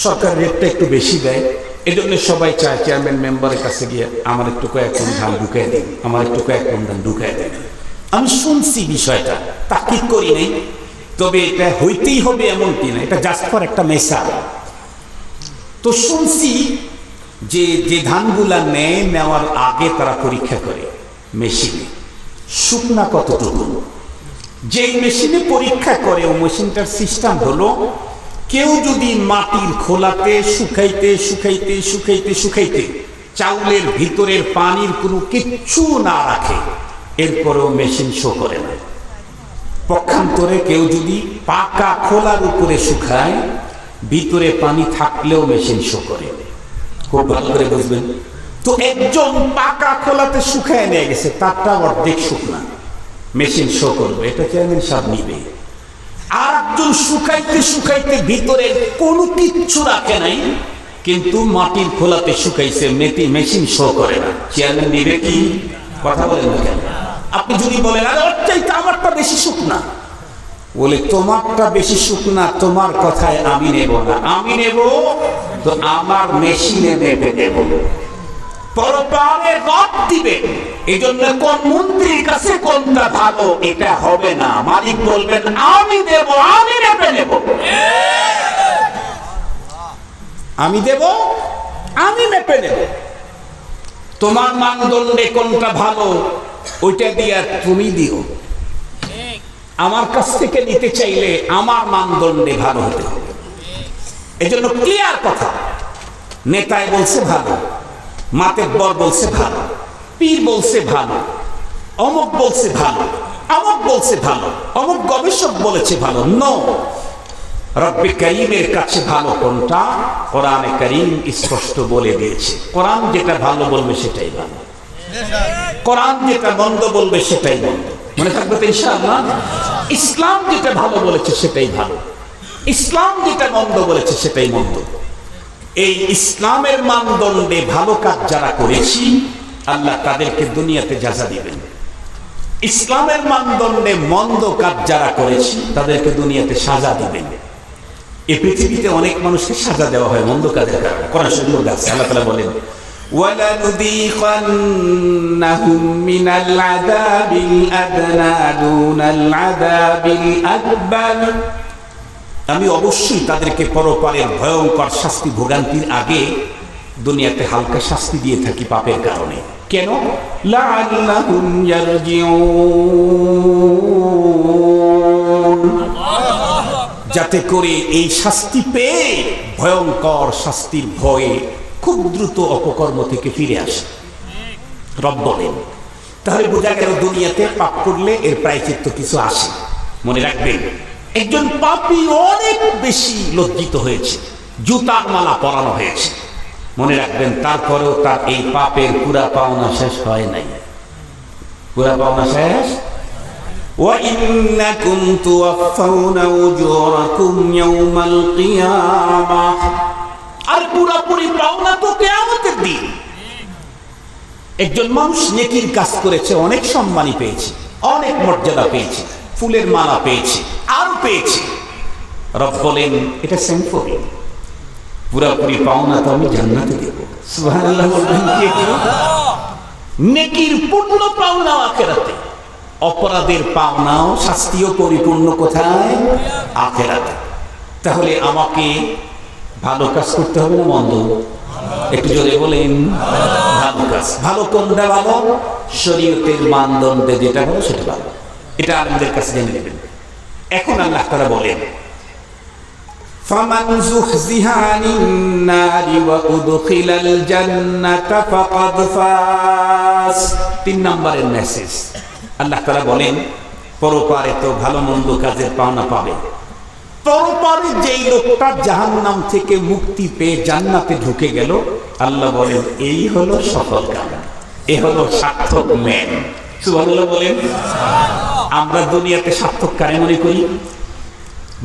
S1: সরকার রেটটা একটু বেশি দেয়, এজন্য সবাই চায় চেয়ারম্যান মেম্বারের কাছে গিয়ে আমার একটু কয়েক টন ধান ঢুকাই দিন, আমার একটু কয়েক টন ধান ঢুকাই দেন। আমি শুনছি বিষয়টা, তাকিদ করি নাই, তবে এটা হইতেই হবে এমনটি না, এটা জাস্ট ফর একটা মেসাল। তো শুনছি যে যে ধানগুলা নেয়, নেওয়ার আগে তারা পরীক্ষা করে মেশিনে শুকনা কতটুকু। যেই মেশিনে পরীক্ষা করে, ও মেশিনটার সিস্টেম হলো, কেউ যদি মাটির খোলাতে শুকাইতে শুকাইতে শুকাইতে শুকাইতে চাউলের ভিতরের পানির কোনো কিচ্ছু না রাখে, এরপরেও মেশিন শো করে না। পক্ষান্তরে কেউ যদি পাকা খোলার উপরে শুকায়, ভিতরে পানি থাকলেও মেশিন শো করে। খুব ভালো করে বুঝবেন। তো একজন পাকা খোলাতে শুকায় নিয়ে গেছে, তারটা অর্ধেক শুকনা, মেশিন শো করবে, এটা চেয়ারম্যান সাহেব নিবে। আর একজন শুকাইতে শুকাইতে ভিতরে কোনো কিচ্ছু রাখে নাই, কিন্তু মাটির খোলাতে শুকাইছে, মেশিন শো করে না, চেয়ারম্যান নিবে কি? কথা বলেন না কেন? আপনি যদি বলেন আরে ওর চাইতে আমারটা বেশি শুকনা, বলে তোমারটা বেশি শুকনা, তোমার কথায় আমি নেব না, আমি নেব তো আমার মেশিনে নেবে দেব, পরপারে রদ দিবে। এই জন্য কোন মন্ত্রীর কাছে কোনটা ভালো এটা হবে না, মালিক বলবেন আমি দেব, আমি নেবে নেব, আমি দেব, আমি মেপে নেব। তোমার মানদণ্ডে কোনটা ভালো ওইটা দিয়ে তুমি দিও, আমার কাছ থেকে নিতে চাইলে আমার মানদণ্ডে ভালো হতে হবে। এই জন্য ক্লিয়ার কথা, নেতায় বলছে ভালো, মাতেব্বর বলছে ভালো, পীর বলছে ভালো, অমুক বলছে ভালো, অমুক বলছে ভালো, অমুক গবেষক বলেছে ভালো, নো, রব্বে কারীমের কাছে ভালো কোনটা কোরআনে কারীম স্পষ্ট বলে দিয়েছে। কোরআন যেটা ভালো বলবে সেটাই ভালো, কোরআন যেটা মন্দ বলবে সেটাই মন্দ। মনে থাকবে তো ইনশাআল্লাহ? ইসলাম যেটা ভালো বলেছে সেটাই ভালো, ইসলাম যেটা মন্দ বলেছে সেটাই মন্দ। এই ইসলামের মানদণ্ডে ভালো কাজ যারা করেছি আল্লাহ তাদেরকে দুনিয়াতে জাযা দিবেন। ইসলামের মানদণ্ডে মন্দ কাজ যারা করেছি তাদেরকে দুনিয়াতে সাজা দিবেন। এই পৃথিবীতে অনেক মানুষকে সাজা দেওয়া হয় মন্দ কাজের কারণে। কোরআন শরীফে আছে, আল্লাহ তাআলা বলেন ওয়ালানুযীকান্নাহুম মিনাল আযাবিল আদনা দুনাল আযাবিল আকবার, আমি অবশ্যই তাদেরকে পরপারের ভয়ঙ্কর শাস্তি ভোগান্তির আগে দুনিয়াতে হালকা শাস্তি দিয়ে থাকি পাপের কারণে। কেন? লাআল্লাহুম ইয়ারজিউন, যাতে করে এই শাস্তি পেয়ে ভয়ঙ্কর শাস্তির ভয়ে খুব দ্রুত অপকর্ম থেকে ফিরে আসে। রব বলেন, তাহলে বোঝা গেল দুনিয়াতে পাপ করলে এর প্রায়শ্চিত্ত কিছু আসে। মনে রাখবেন, একজন পাপী অনেক বেশি লজ্জিত হয়েছে, জুতার মালা পরানো হয়েছে। মনে রাখবেন, তারপরেও তার এই পাপের পুরা পাওনা শেষ হয় নাই। পুরা পাওনা শেষ। وَإِنَّكُمْ تُوَفَّوْنَ أُجُورَكُمْ يَوْمَ الْقِيَامَةِ, আর পুরোপুরি পাওনা তো কিয়ামতের দিন। একজন মানুষ নেকির কাজ করেছে, অনেক সম্মানী পেয়েছে, অনেক মর্যাদা পেয়েছে, ফুলের মালা পেয়েছে, আর পেয়েছে। রব বলেন এটা সিম্পলি, পুরোপুরি পাওনা তো আমি জান্নাতে দেব। সুবহানাল্লাহ বলবেন কি? নেকির পূর্ণ পাওনা আখিরাতে, অপরাধের পাওনাও শাস্তিও পরিপূর্ণ কোথায়? আখিরাতে। তাহলে আমাকে ভালো কাজ করতে হবে না মন্দ? একটু জোরে বলেন। ভালো কাজ। ভালো কোনটা ভালো? শরীয়তের মানদণ্ডে যেটা ভালো সেটা ভালো। এটা আমাদের কাছে জেনে নেবেন। এখন আল্লাহ তাআলা বলেন ফামান যুহজিহা আনিন নারি ওয়া উদখিলাল জান্নাতা ফাকাদ ফাজ। 3 নম্বরের মেসেজ। আল্লাহ তাআলা বলেন পরপারে তো ভালো মন্দ কাজের পাওনা পাবে। পরপারে যেই লোকটা জাহান্নাম থেকে মুক্তি পেয়ে জান্নাতে ঢুকে গেল, আল্লাহ বলেন এই হলো সফল কাম, এই হলো সার্থক ম্যান। সুবহানাল্লাহ বলেন। আমরা দুনিয়াতে সার্থক কারে মনে করি?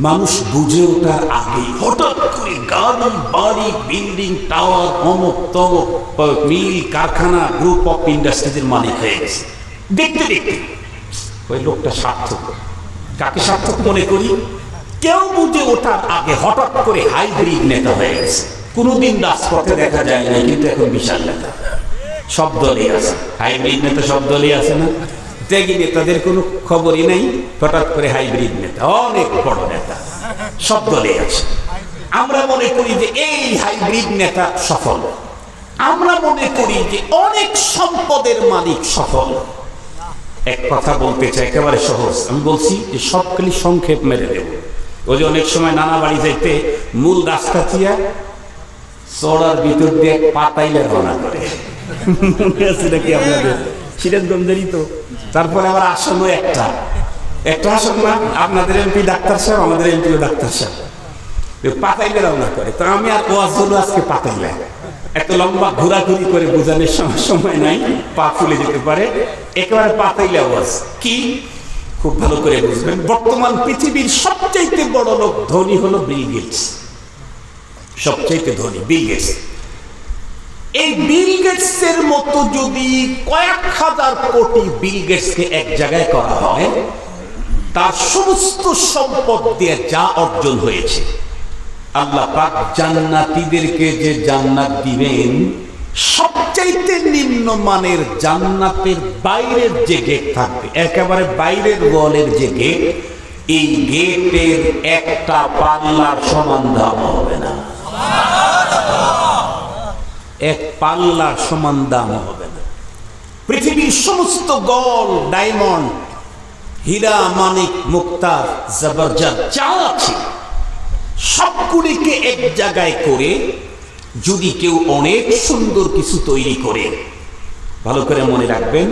S1: মানুষ বুঝে ওঠার আগে হঠাৎ করে গাড়ি বাড়ি বিল্ডিং টাওয়ার অমুক তমুক মিল কারখানা গ্রুপ অফ ইন্ডাস্ট্রিজের মালিক হয়ে গেছে। দেখতে দেখতে ওই লোকটা সার্থক। কাকে সার্থক মনে করি? কেউ বুঝে ওঠার আগে হঠাৎ করে হাইব্রিড নেতা হয়ে গেছে। কোনোদিন রাজপথে দেখা যায় না, কিন্তু এখন বিশাল নেতা, সব দলই আছে। হাইব্রিড নেতা সব দলই আছে না? ত্যাগী নেতাদের কোনো খবরই নেই, হঠাৎ করে হাইব্রিড নেতা, অনেক বড় নেতা, সব দলই আছে। আমরা মনে করি যে এই হাইব্রিড নেতা সফল, আমরা মনে করি যে অনেক সম্পদের মালিক সফল। এক কথা বলতে চাই, একেবারে সহজ, আমি বলছি যে সবখানি সংক্ষেপ মেরে দেব। ওই যে অনেক সময় নানা বাড়ি যাইতে মূল রাস্তা দিয়া চড়ার ভিতর দিয়ে পাতাইলে রওনা করে, মনে আছে নাকি আপনাদের? সিরাজগঞ্জেরই তো। তারপরে আবার আসনও একটা আসন না, আপনাদের এমপি ডাক্তার সাহেব, আমাদের এমপিও ডাক্তার সাহেব, পাতাইলে রওনা করে। তো আমি আর ওয়াজ হলো আজকে পাতাইলে, এত লম্বা ঘোরাঘুরি করে বোঝানোর সময় নাই, পা ফুলে যেতে পারে। একেবারে পাতাইলে আওয়াজ কি খুব ভালো করে বুঝবেন। বর্তমান পৃথিবীর সবচাইতে বড় লোক ধনী হলো বিল গেটস, সবচাইতে ধনী বিল গেটস। এই বিল গেটসের মতো যদি কয়েক হাজার কোটি বিল গেটসকে এক জায়গায় করা হয়, তার সমস্ত সম্পদ দিয়ে যা অর্জন হয়েছে, আল্লাহ পাক জান্নাতীদেরকে যে জান্নাত দিবেন, সবচাইতে নিম্নমানের জান্নাতের বাইরের যে গেট থাকবে, একেবারে বাইরের ওয়ালের যে গেট, এই গেটের একটা পাল্লার সমান দাম হবে না। এক পাল্লার সমান দাম হবে না। পৃথিবীর সমস্ত গোল্ড, ডায়মন্ড, হীরা, মানিক, মুক্তা, জবরজত যা আছে সবগুলিকে এক জায়গায় করে যদি কেউ অনেক সুন্দর কিছু তৈরি করে, ভালো করে মনে রাখবেন,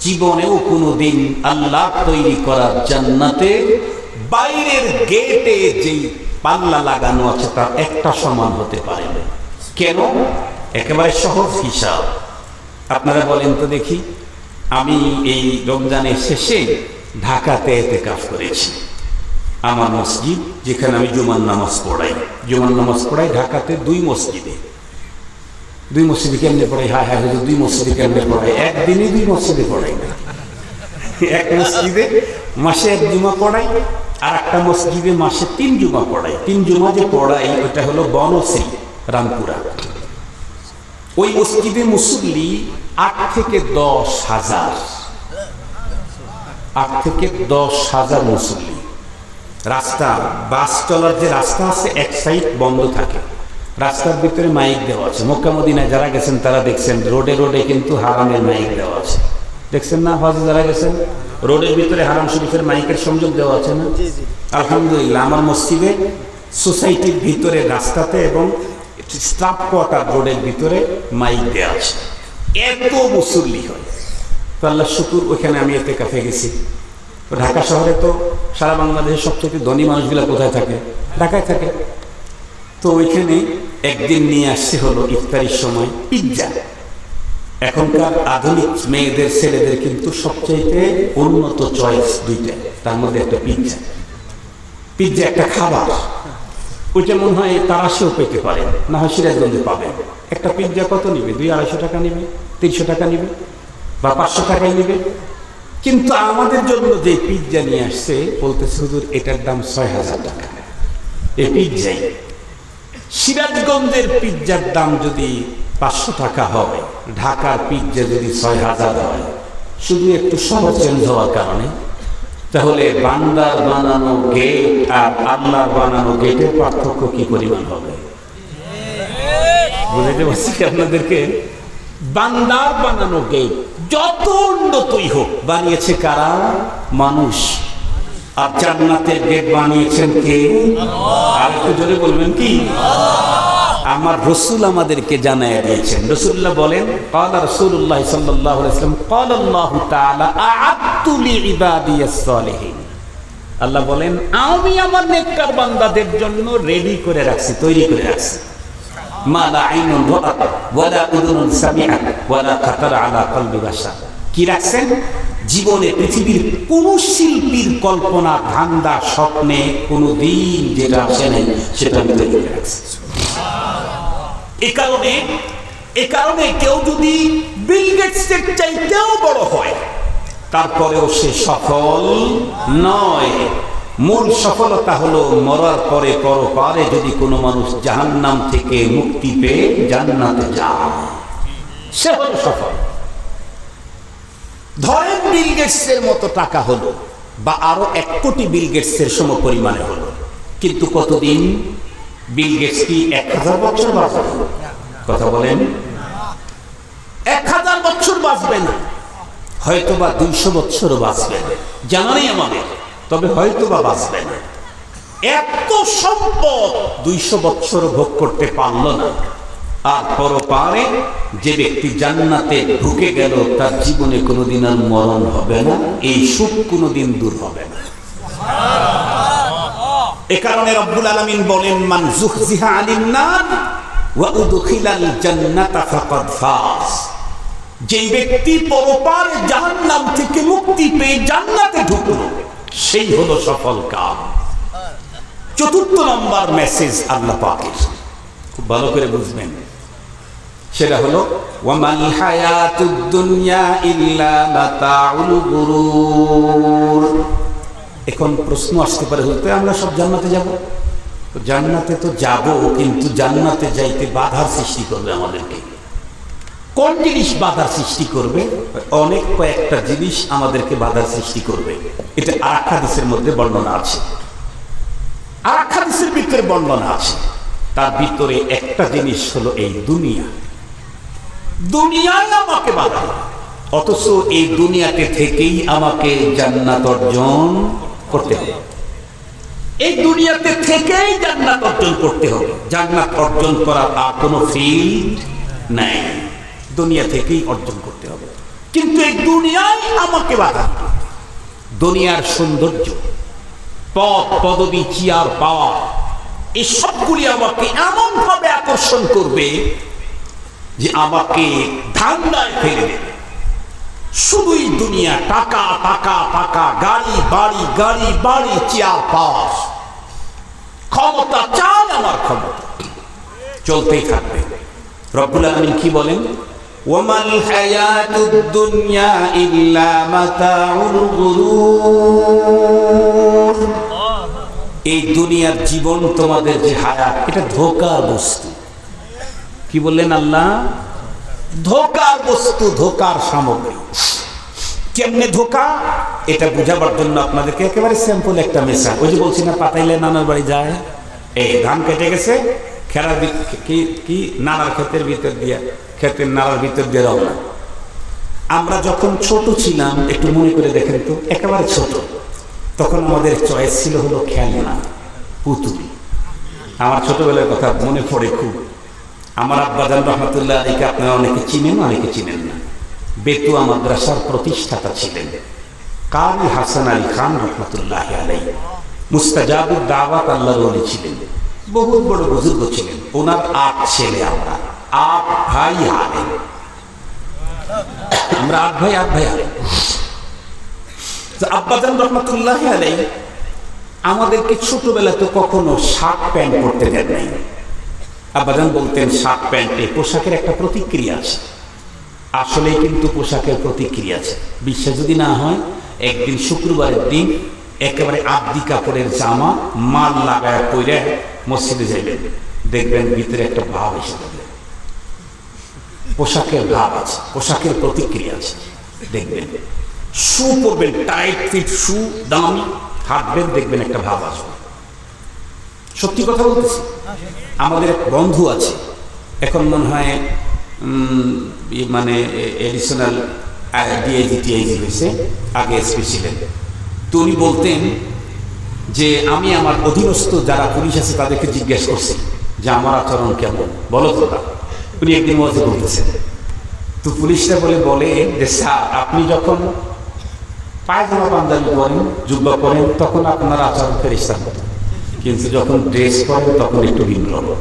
S1: জীবনেও কোনোদিন আল্লাহ তৈরি করা জান্নাতের বাইরের গেটে যেই পাল্লা লাগানো আছে তার একটা সমান হতে পারে না। কেন? একেবারে সহজ হিসাব। আপনারা বলেন তো দেখি, আমি এই রমজানের শেষে ঢাকাতে এতেকাফ করেছি। আমার মসজিদ যেখানে আমি জুমার নামাজ পড়াই ঢাকাতে দুই মসজিদে কেমনে পড়াই? হায় হায় হুজুর, দুই মসজিদে কেমনে পড়াই? একদিনে দুই মসজিদে পড়াই না। এক মসজিদে মাসে এক জুমা পড়াই, আর একটা মসজিদে মাসে 3 জুমা পড়াই। 3 জুমা যে পড়াই ওইটা হলো বনশ্রী রামপুরা। ওই মসজিদে মুসল্লি 8 থেকে 10,000, 8 থেকে 10,000 মুসল্লি। রাস্তা, বাস চলার যে রাস্তা আছে এক সাইড বন্ধ থাকে, রাস্তার ভিতরে মাইক দেওয়া আছে। মক্কা মদিনায় যারা গেছেন তারা দেখছেন রোডে রোডে কিন্তু হারামের মাইক দেওয়া আছে, দেখছেন না? হজে যারা গেছেন রোডের ভিতরে হারাম শরীফের মাইকের সংযোগ দেওয়া আছে না? আলহামদুলিল্লাহ, আমার মসজিদে সোসাইটির ভিতরে রাস্তাতে এবং স্টাফ কোয়ার্টার রোডের ভিতরে মাইক দেওয়া আছে। এত মুসল্লি হয় তো আল্লাহ শুকুর, ওইখানে আমি ইতিকাফে গেছি। তো ঢাকা শহরে তো সারা বাংলাদেশের সবচেয়ে ধনী মানুষগুলা কোথায় থাকে? ঢাকায় থাকে। তো ওইখানে একদিন নিয়ে আসছে হলো ইফতারির সময় পিৎজা। এখনকার আধুনিক মেয়েদের ছেলেদের কিন্তু সবচাইতে উন্নত চয়েস দুইটা, তার মধ্যে একটা পিৎজা। পিৎজা একটা খাবার, ওইটা মনে হয় তারাশেও পেতে পারে, না হয় সিরাজগঞ্জে পাবেন। একটা পিৎজা কত নিবে? 200-250 টাকা নিবে, 300 টাকা নিবে, বা 500 টাকায় নিবে। কিন্তু আমাদের জন্য যে পিৎজা নিয়ে আসছে বলতেছে হুজুর এটার দাম 6,000 টাকা। এই পিৎজাই, সিরাজগঞ্জের পিৎজার দাম যদি 500 টাকা হয়, ঢাকার পিৎজা যদি 6,000 হয়, শুধু একটু শহর চেঞ্জ হওয়ার কারণে, তাহলে বান্দার বানানো গেট আর আল্লাহর বানানো গেটের পার্থক্য কি পরিমাণ হবে? বুঝতে পারছি আপনাদেরকে? বান্দার বানানো গেট যত উন্নতই হোক, বানিয়েছে কারা? মানুষ। আর জান্নাতের গেট বানিয়েছেন কে? আর একটু জোরে বলবেন কি? আমার রাসূল আমাদেরকে জানায় দিয়েছেন। রাসূলুল্লাহ বলেন, ক্বালা রাসূলুল্লাহ সাল্লাল্লাহু আলাইহি ওয়াসাল্লাম, ক্বালা আল্লাহু তাআলা আ'আদতু লিইবাদিয়াস সালিহিন। আল্লাহ বলেন আমি আমার নেককার বান্দাদের জন্য রেডি করে রাখছি, তৈরি করে রাখছি। মা লা আইনুন রাআত ওয়ালা উযুনুন সামিআত ওয়ালা খাতারা আলা কলবি বাশার। কি রাখছেন? জীবনে পৃথিবীর কোন শিল্পীর কল্পনা, ধান্দা, স্বপ্নে কোনো দিন যেটা আসে নাই সেটা আমি তৈরি করে রাখছি। এ কারণে কেউ যদি বিল গেটসের চাইতেও বড় হয়, তারপরেও সে সফল নয়। মূল সফলতা হলো মরার পরে পরপারে যদি কোনো মানুষ জাহান্নাম থেকে মুক্তি পেয়ে জান্নাতে যায়, সে হলো সফল। ধরেন বিল গেটসের মতো টাকা হলো, বা আরো 1 কোটি বিল গেটসের সম পরিমাণে হলো, কিন্তু কতদিন? বিল গেটস কি 1000 বছর বাঁচবে? কথা বলেন, 1000 বছর বাঁচবে না, হয়তোবা 200 বছর বাঁচবে, জানা নেই আমাদের, তবে হয়তোবা বাঁচবে না। এত সম্পদ 200 বছর ভোগ করতে পারল না, আর পরপারে যে ব্যক্তি জান্নাতে ঢুকে গেল তার জীবনে কোনোদিন আর মরণ হবে না, এই সুখ কোনোদিন দূর হবে না। এ কারণে রব্বুল আলামিন বলেন, মান যুহজিহা আনিন নার ওয়া উদখিলাল জান্নাতা ফাকাদ ফাজ। যেই ব্যক্তি পরপারে জাহান্নাম থেকে মুক্তি পেয়ে জান্নাতে ঢুকলো, সেই হলো সফল কাম। 4 নম্বর মেসেজ আল্লাহ পাকের, খুব ভালো করে বুঝবেন, সেটা হলো ওয়ামাল হায়াতুদ দুনিয়া ইল্লা মাতাউল গুরুর। এখন প্রশ্ন আসতে পারে, হতে আমরা সব জান্নাতে যাব? জান্নাতে তো যাব, কিন্তু জান্নাতে যাইতে বাধার সৃষ্টি করবে আমাদেরকে। কোন জিনিস বাধার সৃষ্টি করবে? অনেক কয়েকটা জিনিস আমাদেরকে বাধার সৃষ্টি করবে। এটা আরেক হাদিসের মধ্যে বর্ণনা আছে, আরেক হাদিসের ভিতরে বর্ণনা আছে। তার ভিতরে একটা জিনিস হলো এই দুনিয়া। দুনিয়ায় আমাকে বাধা, অথচ এই দুনিয়াতে থেকেই আমাকে জান্নাত অর্জন করতে হবে। এই দুনিয়াতে থেকেই জান্নাত অর্জন করতে হবে। জান্নাত অর্জন করার আর কোনো ফিল্ড নাই, দুনিয়া থেকেই অর্জন করতে হবে। কিন্তু এই দুনিয়ায় আমাকে বাধা, দুনিয়ার সৌন্দর্য, পদ পদবি, চেয়ার পাওয়া, এই সবগুলি আমাকে এমন ভাবে আকর্ষণ করবে যে আমাকে ধান্দায় ফেলে দেবে। শুধুই দুনিয়া, টাকা টাকা টাকা, গাড়ি বাড়ি গাড়ি বাড়ি, চেয়ার পাওয়ার, ক্ষমতা চাই আমার ক্ষমতা, চলতেই থাকবে। রব্বুল আলামিন কি বলেন? ওয়ামাল হায়াতুদ দুনিয়া ইল্লা মাতাউল গুরুর। এই দুনিয়ার জীবন, তোমাদের যে হায়াত, এটা ধোঁকার বস্তু। কি বললেন আল্লাহ? ধোঁকার বস্তু, ধোঁকার সামগ্রী। কেমনে ধোঁকা, এটা বোঝাবার জন্য আপনাদেরকে একেবারে সিম্পল একটা মেশা। ওই যে বলছি না, পাতাইলে নানার বাড়ি যায়। এই ধান কেটে গেছে, খেরার কি নানার ক্ষেতের ভিতর দিয়ে, ক্ষেতের নানার ভিতর দিয়ে রওনা। আমরা যখন ছোট ছিলাম, একটু মনে করে দেখেন তো, একেবারে ছোট, তখন আমাদের চয়েস ছিল হলো খেলনা, পুতুল। আমার ছোটবেলার কথা মনে পড়ে খুব। আমার আব্বাজান রহমতুল্লাহ আলাইহি, আপনারা অনেকে চিনেন, অনেকে চিনেন না, বেতুয়া মাদ্রাসার প্রতিষ্ঠাতা ছিলেন কারি হাসান আলী খান রহমতুল্লাহ আলাইহি। মুস্তাজাবুদ দাওয়াত আল্লাহর ওলি ছিলেন, বহুত বড় বুজুর্গ ছিলেন। ওনার 8 ছেলে, আমরা 8 ভাই আলেম, আমরা 8 ভাই 8 ভাই আলেম। আব্বাজান রহমতুল্লাহ আলাইহি আমাদেরকে ছোটবেলাতে কখনো শার্ট প্যান্ট পরতে দেন নাই। আব্বাজান বলতেন, শার্ট প্যান্টে পোশাকের একটা প্রতিক্রিয়া আছে। আসলেই কিন্তু পোশাকের প্রতিক্রিয়া আছে। বিশ্বাস যদি না হয়, একদিন শুক্রবারের দিন একেবারে আবদি কাপড়ের জামা মাল লাগায় পরে মসজিদে যাইবেন, দেখবেন ভিতরে একটা ভাব এসে যাবে। পোশাকের ভাব আছে, পোশাকের প্রতিক্রিয়া আছে। দেখবেন শু পরবেন, টাইট ফিট শু, দামি, হাঁটবেন, দেখবেন একটা ভাব আসবে। সত্যি কথা বলতেছি। আমাদের এক বন্ধু আছে, এখন মনে হয় মানে এডিশনাল ডিআইজি টিআইজি হয়েছে, আগে এসপি ছিলেন। তো উনি বলতেন যে, আমি আমার অধীনস্থ যারা পুলিশ আছে তাদেরকে জিজ্ঞেস করছি যে আমার আচরণ কেমন, বলো তোমরা। উনি একদিন ওয়াজে বলতেছেন, তো পুলিশটা বলে যে স্যার, আপনি যখন পায়জামা পাঞ্জাবি পরেন, জুব্বা পরেন, তখন আপনার আচরণ ফেরেশতার মতো, কিন্তু যখন ড্রেস পরেন তখন একটু ভিন্ন রকম।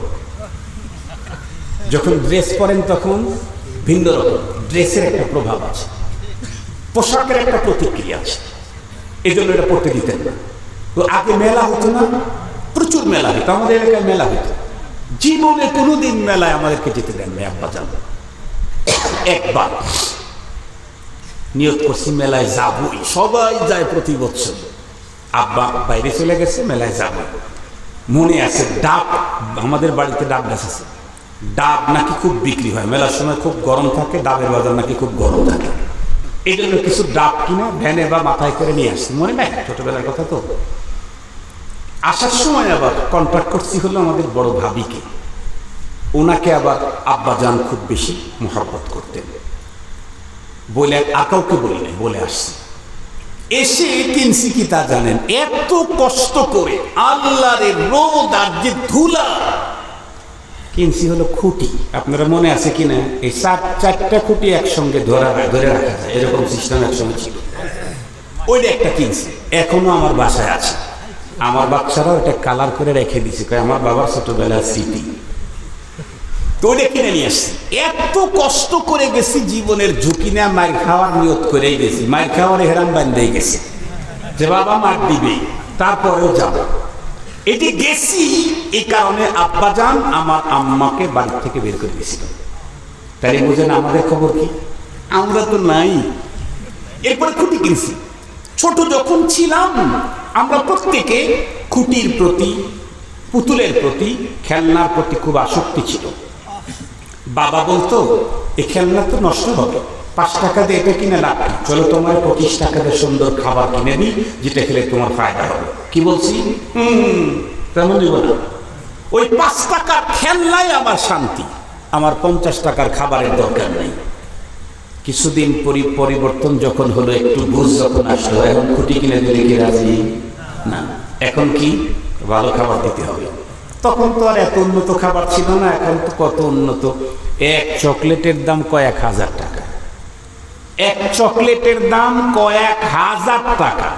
S1: যখন ড্রেস পরেন তখন ভিন্ন রকম। ড্রেসের একটা প্রভাব আছে, পোশাকের একটা প্রতিক্রিয়া আছে, এই জন্য এটা পড়তে দিতেন না। তো আগে মেলা হতো না, প্রচুর মেলা হতো, আমাদের এলাকায় মেলা হতো। জীবনে কোনোদিন মেলায় আমাদেরকে যেতে দেন না আব্বাজান। একবার নিয়ত করছি মেলায় যাবই, সবাই যায় প্রতি বছর। আব্বা বাইরে চলে গেছে, মেলায় যাব। মনে আছে, ডাব, আমাদের বাড়িতে ডাব গাছ আছে, ডাব নাকি খুব বিক্রি হয়, মেলার সময় খুব গরম থাকে, ডাবের বাজার নাকি খুব গরম থাকে। এই জন্য কিছু ডাব কিনে ভ্যানে বা মাথায় করে নিয়ে আসছি, মনে নাই, ছোটবেলার কথা তো। আসার সময় আবার কন্ট্যাক্ট করছি হলো আমাদের বড় ভাবিকে, ওনাকে আবার আব্বাজান খুব বেশি মহব্বত করতেন বলে, আর কাউকে বলি নাই, বলে আসছি। এসে কিনছি কি তা জানেন? এত কষ্ট করে, আল্লাহরে রোদ আর যে ধুলা, কিনছি হলো খুঁটি। আপনারা মনে আছে কিনা, এই 4টা খুঁটি একসঙ্গে ধরে রাখা যায়, এরকম সিস্টেম একসঙ্গে ছিল। ওইটা একটা কিনছি, এখনো আমার বাসায় আছে। আমার বাচ্চারাও এটা কালার করে রেখে দিছে, আমার বাবার ছোটবেলার স্মৃতি। তো ওইটা কিনে নিয়ে আসছি। এত কষ্ট করে গেছি, জীবনের ঝুঁকি নেয়া, মার খাওয়ার নিয়ত করেই গেছি, মার খাওয়ার হেরাম বান্ধেই গেছি যে বাবা মার দিবে, তারপরেও যাব। এটি গেছি এই কারণে, আব্বাজান আমার আম্মাকে বাড়ি থেকে বের করে দিয়েছিল। তাই বুঝেন আমাদের খবর কি, আমরা তো নাই। এরপরে খুঁটি কিনছি। ছোট যখন ছিলাম, আমরা প্রত্যেকে খুঁটির প্রতি, পুতুলের প্রতি, খেলনার প্রতি খুব আসক্তি ছিল। বাবা বলতো, এই খেলনা তো নষ্ট হবে, 5 টাকা দিয়ে এটা কিনে লাভ কি, চলো তোমার 25 টাকা দিয়ে সুন্দর খাবার কিনে দিই, যেটা খেলে তোমার ফায়দা হবে। কি বলছি? তেমন দিব না। ওই 5 টাকার খেলনাই আমার শান্তি, আমার 50 টাকার খাবারের দরকার নেই। কিছুদিন পরিবর্তন যখন হলো, একটু বুঝ যখন আসলো, এখন খুঁটি কিনে দিলে কি রাজি না? এখন কি ভালো খাবার দিতে হবে। তখন তো আর এত উন্নত খাবার ছিল না, এখন তো কত উন্নত। এক চকলেটের দাম কয়েক হাজার টাকা, এক চকলেটের দাম কয়েক হাজার টাকা।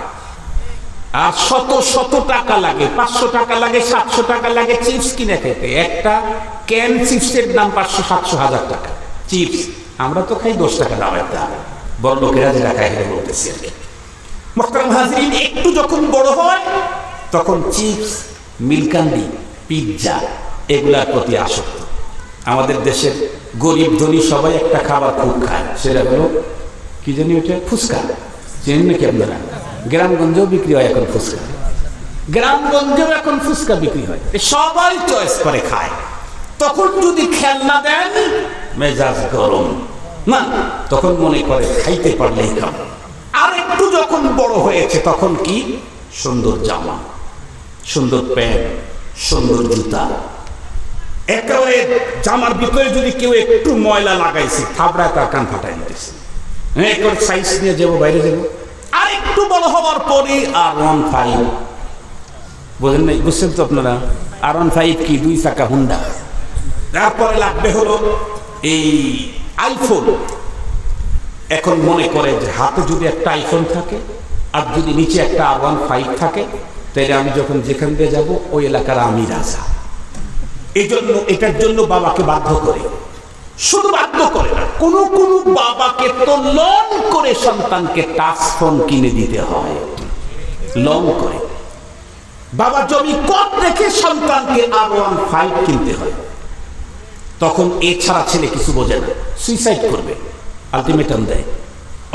S1: আর শত টাকা লাগে, 500 টাকা লাগে, 700 টাকা লাগে চিপস কিনে খেতে। একটা ক্যান চিপসের দাম 500, 700, 1000 টাকা চিপস। আমরা তো খাই 10 টাকা দামের দাম, বড় লোকেরা যেটা খায় এটা বলতেছি আর কি। মোহতারাম হাজরিন, একটু যখন বড় হয় তখন চিপস, মিল্কান্ডি, পিৎজা এগুলার প্রতি আসক্ত। আমাদের দেশের গরিব ধনী সবাই একটা খাবার খুব খায়, সেটা হলো কি জানি ওটা, ফুচকা। চেনেন নাকি আপনারা? গ্রামগঞ্জেও বিক্রি হয় এখন ফুচকা, গ্রামগঞ্জেও এখন ফুচকা বিক্রি হয়, সবাই চয়েস করে খায়। তখন যদি খেলনা দেন মেজাজ গরম, না তখন মনে করে খাইতে পারলেই খাব। আর একটু যখন বড় হয়েছে তখন কি সুন্দর জামা, সুন্দর প্যান্ট, সুন্দর জুতা, একেবারে জামার ভিতরে যদি কেউ একটু ময়লা লাগাইছে থাবড়ায় তার কান ফাটাই দিতেছে, একবার সাইজ নিয়ে যাবো, বাইরে যাবো। আর একটু বড় হওয়ার পরে R15, বোঝেন নাই? বুঝছেন তো আপনারা? R15 কি? 2 চাকা হুন্ডা। তারপরে লাগবে হলো এই আইফোন। এখন মনে করে যে হাতে যদি একটা আইফোন থাকে আর যদি নিচে একটা R15 থাকে, তাহলে আমি যখন যেখান দিয়ে যাব ওই এলাকার আমি রাজা। এই জন্য এটার জন্য বাবাকে বাধ্য করে, শুধু বাধ্য করে না, কোন কোন বাবাকে তো লোন করে সন্তানকে টাচ ফোন কিনে দিতে হয়, লোন করে। বাবা জমি কর রেখে সন্তানকে R15 কিনতে হয়। তখন এছাড়া ছেলে কিছু বোঝে না, সুইসাইড করবে, আলটিমেটাম দেয়,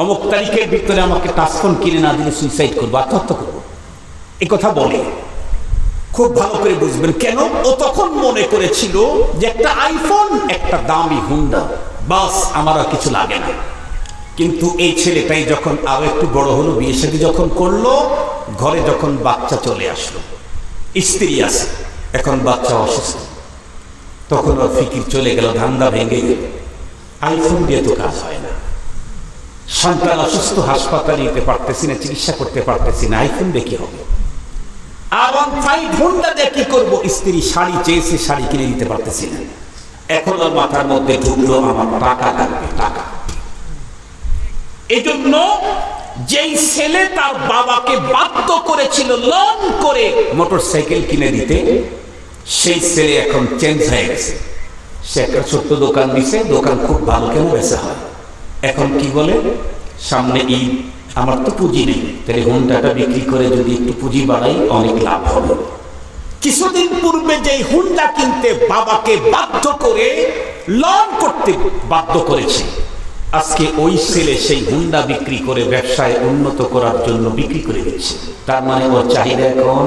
S1: অমুক তারিখের ভিতরে আমাকে টাচ ফোন কিনে না দিলে সুইসাইড করবো, আত্মহত্যা করবো, এ কথা বলে। খুব ভালো করে বুঝবেন কেন। ও তখন মনে করেছিল যে একটা আইফোন, একটা দামি হুন্ডা, বাস, আমার আর কিছু লাগে না। কিন্তু এই ছেলেটাই যখন আরো একটু বড় হলো, বিয়ে শাদী যখন করলো, ঘরে যখন বাচ্চা চলে আসলো, স্ত্রী আছে, এখন বাচ্চা অসুস্থ, তখন ওর ফিকির চলে গেল, ধান্দা ভেঙে গেল। আইফোন দিয়ে তো কাজ হয় না, সন্তান অসুস্থ, হাসপাতালে নিতে পারতেছি না, চিকিৎসা করতে পারতেছি না, আইফোন দিয়ে কি হবে? R15 হুন্ডা দিয়ে কি করবো? স্ত্রী শাড়ি চেয়েছে, শাড়ি কিনে দিতে পারতেছি না। এখন ওর মাথার মধ্যে ঢুকলো আমার টাকা লাগবে, টাকা। এই জন্য যেই ছেলে তার বাবাকে বাধ্য করেছিল লোন করে মোটর সাইকেল কিনে দিতে, সেই ছেলে এখন চেঞ্জ হয়ে গেছে। সে একটা ছোট্ট দোকান দিছে, দোকান খুব ভালো কেন বেচা হয়। এখন কি বলে, সামনে ঈদ, আমার তো পুঁজি নেই, তাহলে হুন্ডাটা বিক্রি করে যদি একটু পুঁজি বাড়াই অনেক লাভ হবে। কিছুদিন পূর্বে যেই হুন্ডা কিনতে বাবাকে বাধ্য করে লোন করতে বাধ্য করেছে, আজকে ওই ছেলে সেই হুন্ডা বিক্রি করে ব্যবসায় উন্নত করার জন্য বিক্রি করে দিচ্ছে। তার মানে ওর চাহিদা এখন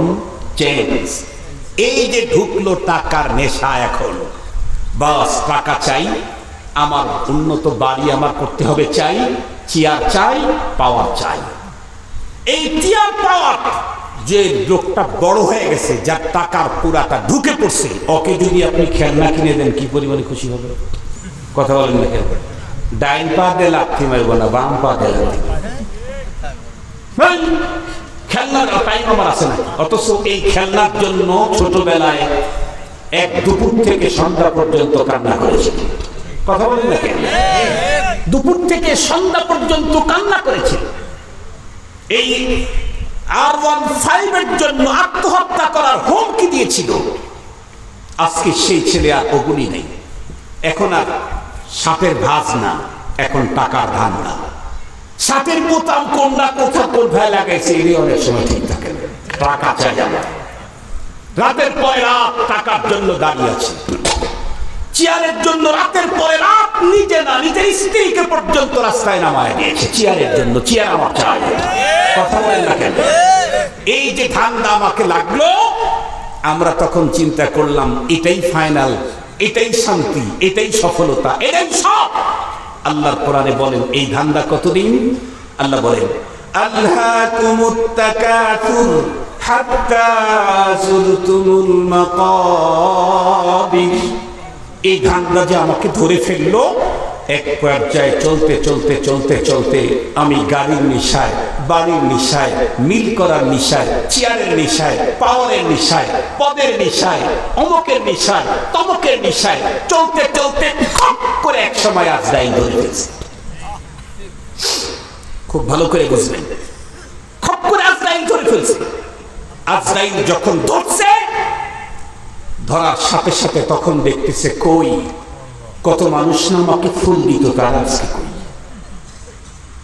S1: চেঞ্জ। এই যে ঢুকলো টাকার নেশা, এখন বাস টাকা চাই, আমার উন্নত বাড়ি আমার করতে হবে চাই, চেয়ার চাই, পাওয়ার চাই। এই চেয়ার পাওয়ার যে লোকটা বড় হয়ে গেছে, যার টাকার পুরাটা ঢুকে পড়ছে, ওকে যদি আপনি খেলনা কিনে দেন কি পরিমাণে খুশি হবে? কথা বলেন না কেন? ডাইন পা দিয়ে লাথি মারব না, বাম পা দিয়ে লাথি মারব। খেলনার টাইম আমার আছে না, অথচ এই খেলনার জন্য ছোটবেলায় এক দুপুর থেকে সন্ধ্যা পর্যন্ত কান্না করেছে। কথা বলেন না কেন? দুপুর থেকে সন্ধ্যা পর্যন্ত কান্না করেছে। এই R15 এর জন্য আত্মহত্যা করার হুমকি দিয়েছিল। আজকে সেই ছেলে আর ওগুলি নেই, এখন আর সাপের ভাজ না, এখন টাকার ধান্দা। সাপের বোতাম কোনটা কোথায় লাগাইছে এরই অনেক সময় ঠিক থাকে না, টাকা চাই আমার। রাতের পরে রাত টাকার জন্য দাঁড়িয়ে আছে, চেয়ারের জন্য রাতের পরে রাত নিজে না নিজের স্ত্রীকে পর্যন্ত রাস্তায় নামায় দিয়েছে চেয়ারের জন্য, চেয়ার আমার চাই। কথা বলেন না কেন? এই যে ধান্দা আমাকে লাগলো, আমরা তখন চিন্তা করলাম এটাই ফাইনাল, এটাই শান্তি, এটাই সফলতা, এটাই সব। আল্লাহর কোরআনে বলেন এই ধান্দা কতদিন? আল্লাহ বলেন আল্লাহকুমুত তাকাসুর হাত্তা যুরতুমুল মাকাবির। এই ধান্দা যে আমাকে ধরে ফেললো, এক পর্যায়ে চলতে চলতে চলতে চলতে আমি গাড়ির নেশায়, বাড়ির নেশায়, মিল করার নেশায়, চেয়ারের নেশায়, পাওয়ারের নেশায়, পদের নেশায়, অমকের নেশায়, তমকের নেশায় চলতে চলতে খপ করে এক সময় আজরাইল ধরে ফেলছে। খুব ভালো করে বুঝবেন, খপ করে আজরাইল ধরে ফেলছে। আজরাইল যখন ধরছে, ধরার সাথে সাথে তখন দেখতেছে কই কত মানুষ না আমাকে ফুল দিত, তার আজকে কই।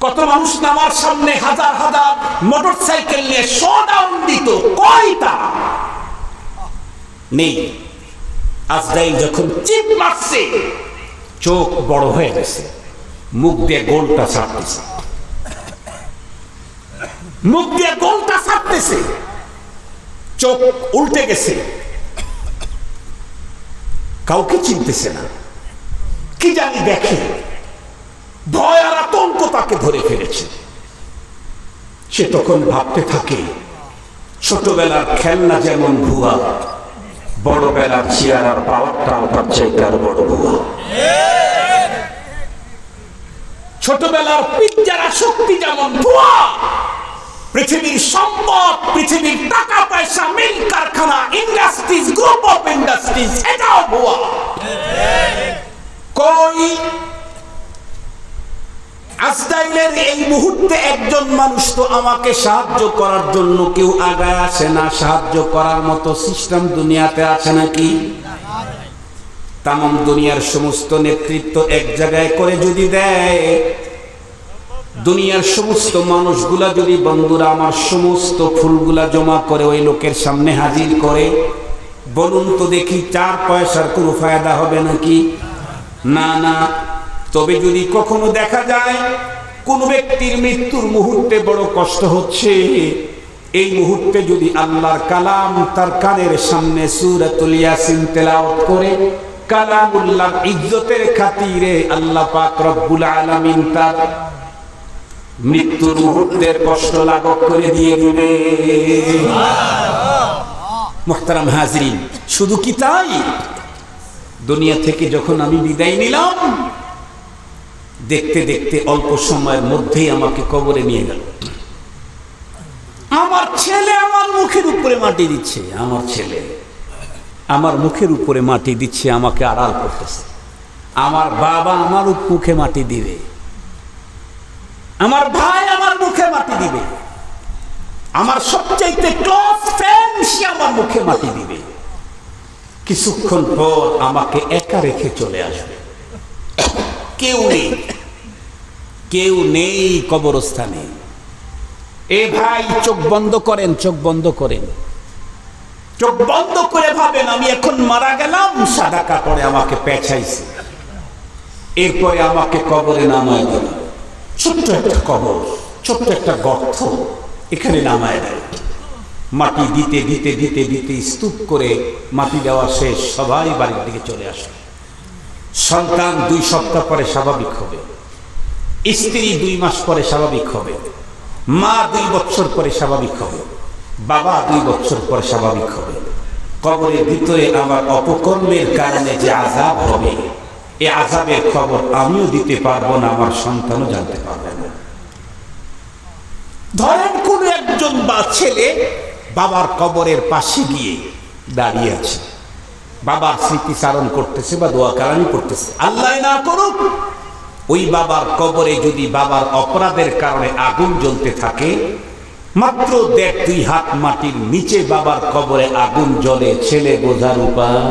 S1: কত মানুষ নামার সামনে হাজার হাজার মোটরসাইকেল নিয়ে শোডাউন দিত, কয়টা নেই। আজরাইল যখন চিপ মারছে, চোখ বড় হয়ে গেছে, মুখ দিয়ে গোলটা ছাড়তেছে, মুখ দিয়ে গোলটা ছাড়তেছে, চোখ উল্টে গেছে, কাউকে চিনতেছে না, কি জানি দেখে, ভয় আর আতঙ্ক তাকে ধরে ফেলেছে। সে তখন ভাবতে থাকে, ছোটবেলার খেলনা যেমন ভুয়া, বড়বেলার চেয়ার আর পাওয়ারটাও তার চাইতে আর বড় ভুয়া। ছোটবেলার পিজ্জার আসক্তি যেমন ভুয়া, পৃথিবীর সম্পদ, পৃথিবীর টাকা পয়সা, মিল কারখানা, ইন্ডাস্ট্রিজ, গ্রুপ অফ ইন্ডাস্ট্রিজ, এটাও ভুয়া। কই আজরাইলের এই মুহূর্তে একজন মানুষ তো আমাকে সাহায্য করার জন্য কেউ আগায় আসে না, সাহায্য করার মতো সিস্টেম দুনিয়াতে আছে নাকি? তামাম দুনিয়ার সমস্ত নেতৃত্ব এক জায়গায় করে যদি দেয়, দুনিয়ার সমস্ত মানুষগুলা যদি, বন্ধুরা আমার, সমস্ত ফুলগুলা জমা করে ওই লোকের সামনে হাজির করে, বলুন তো দেখি 4 পয়সার কোনো ফায়দা হবে নাকি? না না। তবে যদি কখনো দেখা যায় কোন ব্যক্তির মৃত্যুর মুহূর্তে বড় কষ্ট হচ্ছে, এই মুহূর্তে যদি আল্লাহর কালাম তার কানের সামনে সূরাতুল ইয়াসিন তেলাওয়াত করে, কালামুল্লাহ ইজ্জতের খাতিরে আল্লাহ পাক রব্বুল আলামিন তার মৃত্যুর মুহূর্তের কষ্ট লাঘব করে দিয়ে দিবে। মুহতারাম হাজরিন, শুধু কি তাই? দুনিয়া থেকে যখন আমি বিদায় নিলাম, দেখতে দেখতে অল্প সময়ের মধ্যেই আমাকে কবরে নিয়ে গেল। আমার ছেলে আমার মুখের উপরে মাটি দিচ্ছে, আমার ছেলে আমার মুখের উপরে মাটি দিচ্ছে, আমাকে আড়াল করতেছে। আমার বাবা আমার মুখে মাটি দিবে, আমার ভাই আমার মুখে মাটি দিবে, আমার সবচাইতে ক্লোজ ফ্রেন্ড সে আমার মুখে মাটি দিবে। কিছুক্ষণ পর আমাকে একা রেখে চলে আসবে, কেউ নেই, কেউ নেই কবরস্থানে। এ ভাই চোখ বন্ধ করেন, চোখ বন্ধ করেন, চোখ বন্ধ করে ভাবেন আমি এখন মারা গেলাম, সাদা কাপড়ে আমাকে পেঁচাইছে, এরপরে আমাকে কবরে নামায় দিল। ছোট্ট একটা কবর, ছোট্ট একটা গর্ত, এখানে নামায় দেয়। মাটি দিতে দিতে দিতে দিতে স্তূপ করে মাটি দেওয়া শেষ, সবাই বাড়ির দিকে চলে আসে। সন্তান 2 সপ্তাহ পরে স্বাভাবিক হবে, স্ত্রী 2 মাস পরে স্বাভাবিক হবে, মা 2 বছর পরে স্বাভাবিক হবে, বাবা 2 বছর পরে স্বাভাবিক হবে। কবরের ভিতরে আমার অপকর্মের কারণে যে আযাব হবে, এই আযাবের খবর আমিও দিতে পারবো না, আমার সন্তানও জানতে পারবে না। ধরেন কোন একজন বা ছেলে বাবার কবরের পাশে গিয়ে দাঁড়িয়ে আছে, বাবার স্মৃতিচারণ করতেছে বা দোয়া কালামি করতেছে। আল্লাহ না করুক, ওই বাবার কবরে যদি বাবার অপরাধের কারণে আগুন জ্বলতে থাকে, মাত্র 1.5-2 হাত মাটির নিচে বাবার কবরে আগুন জ্বলে, ছেলে বোঝার উপায়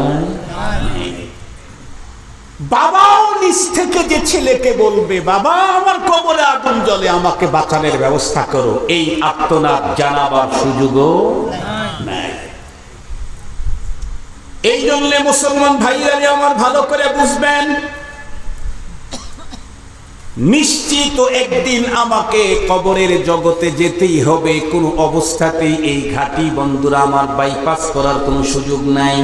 S1: নেই। বাবাও নিজ থেকে যে ছেলেকে বলবে, বাবা আমার কবরে আগুন জ্বলে, আমাকে বাঁচানোর ব্যবস্থা করো, এই আর্তনাদ জানাবার সুযোগও নাই। এই জন্য মুসলমান ভাইরা আমার ভালো করে বুঝবেন, নিশ্চিত একদিন আমাকে কবরের জগতে যেতেই হবে, কোনো অবস্থাতেই এই ঘাটি, বন্ধুরা আমার, বাইপাস করার কোনো সুযোগ নাই।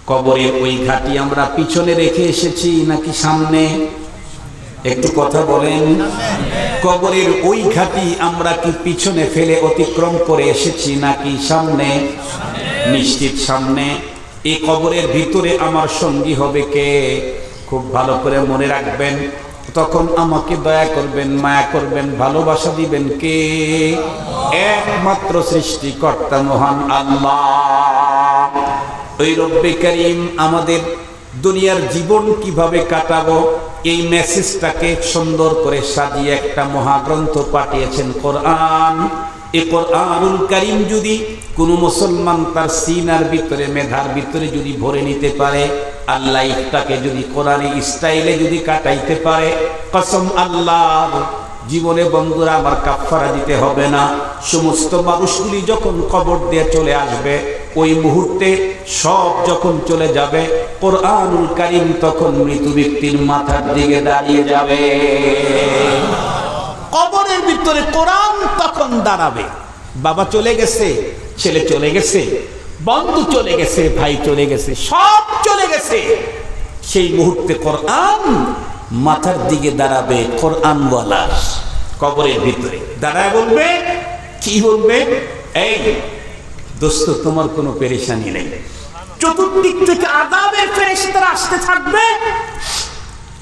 S1: কবরের ওই ঘাটি আমরা পিছনে রেখে এসেছি নাকি সামনে? একটু কথা বলেন। কবরের ওই ঘাটি আমরা কি পিছনে ফেলে অতিক্রম করে এসেছি নাকি সামনে? নিশ্চিত সামনে। এই কবরের ভিতরে আমার সঙ্গী হবে কে? খুব ভালো করে মনে রাখবেন, তখন আমাকে দয়া করবেন, মায়া করবেন, ভালোবাসা দিবেন কে? একমাত্র সৃষ্টিকর্তা মহান আল্লাহ। ওই রব্বে কারীম আমাদের দুনিয়ার জীবন কিভাবে কাটাবো, এই মেসেজটাকে সুন্দর করে সাজিয়ে একটা মহাগ্রন্থ পাঠিয়েছেন, কোরআন। এই কোরআনুল কারীম যদি কোনো মুসলমান তার সিনার ভিতরে, মেধার ভিতরে যদি ভরে নিতে পারে, আর লাইফটাকে যদি কোরআনী স্টাইলে যদি কাটাইতে পারে, কসম আল্লাহর, জীবনে বন্ধুরা আমার কাফারা দিতে হবে না। সমস্ত মানুষগুলি যখন কবর দিয়ে চলে আসবে, ওই মুহূর্তে সব যখন চলে যাবে, কোরআনুল কারীম তখন মৃত ব্যক্তির মাথার দিকে দাঁড়িয়ে যাবে। কবরের ভিতরে কোরআন তখন দাঁড়াবে। বাবা চলে গেছে, ছেলে চলে গেছে, বন্ধু চলে গেছে, ভাই চলে গেছে, সব চলে গেছে। সেই মুহূর্তে কোরআন মাথার দিকে দাঁড়াবে। কোরআনওয়ালা কবরের ভিতরে দাঁড়ায় বলবে, কি বলবে? এই দোস্ত, তোমার কোনো পেরেশানি নেই। চতুর্দিক থেকে আযাবের ফেরেশতারা আসতে থাকবে।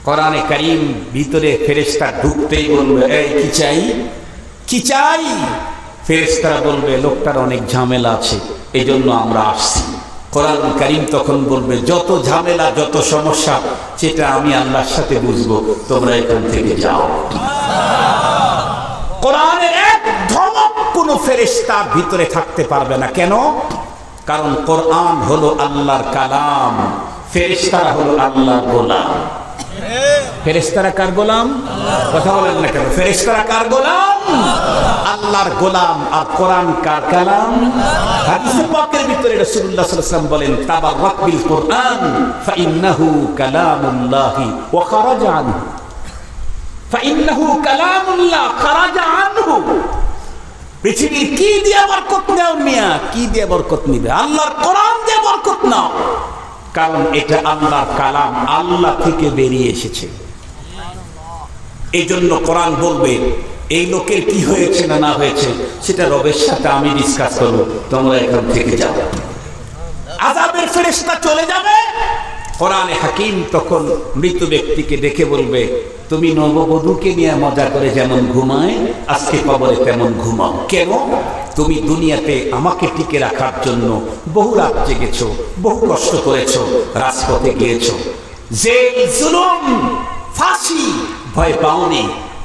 S1: কোরআনে কারীম ভিতরে ফেরেশতা ঢুকতেই বলবে, এই কি চাই, কি চাই? ফেরেশতারা বলবে, লোকটার অনেক ঝামেলা আছে, এই জন্য আমরা আসছি। কোরআন কারীম তখন বলবে, যত ঝামেলা, যত সমস্যা, সেটা আমি আল্লাহর সাথে বুঝবো, তোমরা এখান থেকে যাও। কোরআনের এক ধমক কোন ফেরেশতার ভিতরে থাকতে পারবে না। কেন? কারণ কোরআন হলো আল্লাহর কালাম, ফেরেশতারা হলো আল্লাহর গোলাম। ফেরেশতারা কার গোলাম? কথা বলেন না কেন? ফেরেশতারা কার গোলাম? আল্লাহর গোলাম। আর কোরআন কার কালাম? হাদিসে পাকের ভিতরে রাসূলুল্লাহ সাল্লাল্লাহু আলাইহি ওয়াসাল্লাম বলেন, তাবাররাক বিল কুরআন ফাইন্নাহু কালামুল্লাহি ওয়া খারাজা আনহু, ফাইন্নাহু কালামুল্লাহ খারাজা আনহু। পৃথিবীর কি দিয়ে বরকত নাও মিয়া, কি দিয়ে বরকত নিবে? আল্লাহর কোরআন দিয়ে বরকত নাও, কারণ এটা আল্লাহর কালাম, আল্লাহ থেকে বেরিয়ে এসেছে। এই জন্য কোরআন বলবে, এই লোকের কি হয়েছে না না হয়েছে সেটা রবের সাথে আমি ডিসকাস করবো, তোমরা এখান থেকে যাও। আযাবের ফেরেশতা চলে যাবে। কোরআনে হাকিম তখন মৃত ব্যক্তিকে ডেকে বলবে, তুমি নববধূকে নিয়ে মজা করে যেমন ঘুমায়, আজকে কবরে তেমন ঘুমাও। কেন? তুমি দুনিয়াতে আমাকে টিকে রাখার জন্য বহু রাত জেগেছো, বহু কষ্ট করেছো, রাজপথে গিয়েছো, জেল, জুলুম, ফাঁসি ভয় পাওনি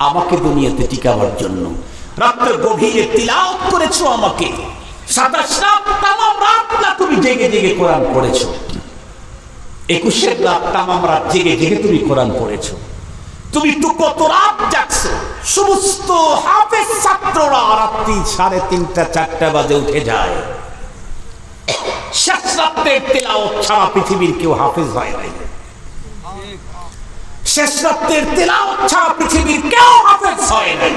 S1: আমাকে দুনিয়াতে টিকাবার জন্য। রাত্রে গভীরে তিলাওয়াত করেছো আমাকে, 27 রাত তামাম রাত না তুমি জেগে জেগে কোরআন পড়েছো, 21 রাত তামাম রাত জেগে জেগে তুমি কোরআন পড়েছো। তুমি তো কত রাত জাগছো। সমস্ত হাফেজ ছাত্ররা রাত্রি 3:30 4টা বাজে উঠে যায়। শেষ রাত্রের তেলাওয়াত ছাড়া পৃথিবীর কেউ হাফেজ হয় নাই। শেষ রাত্রের তেলাওয়াত ছাড়া পৃথিবীর কেউ হাফেজ হয় নাই।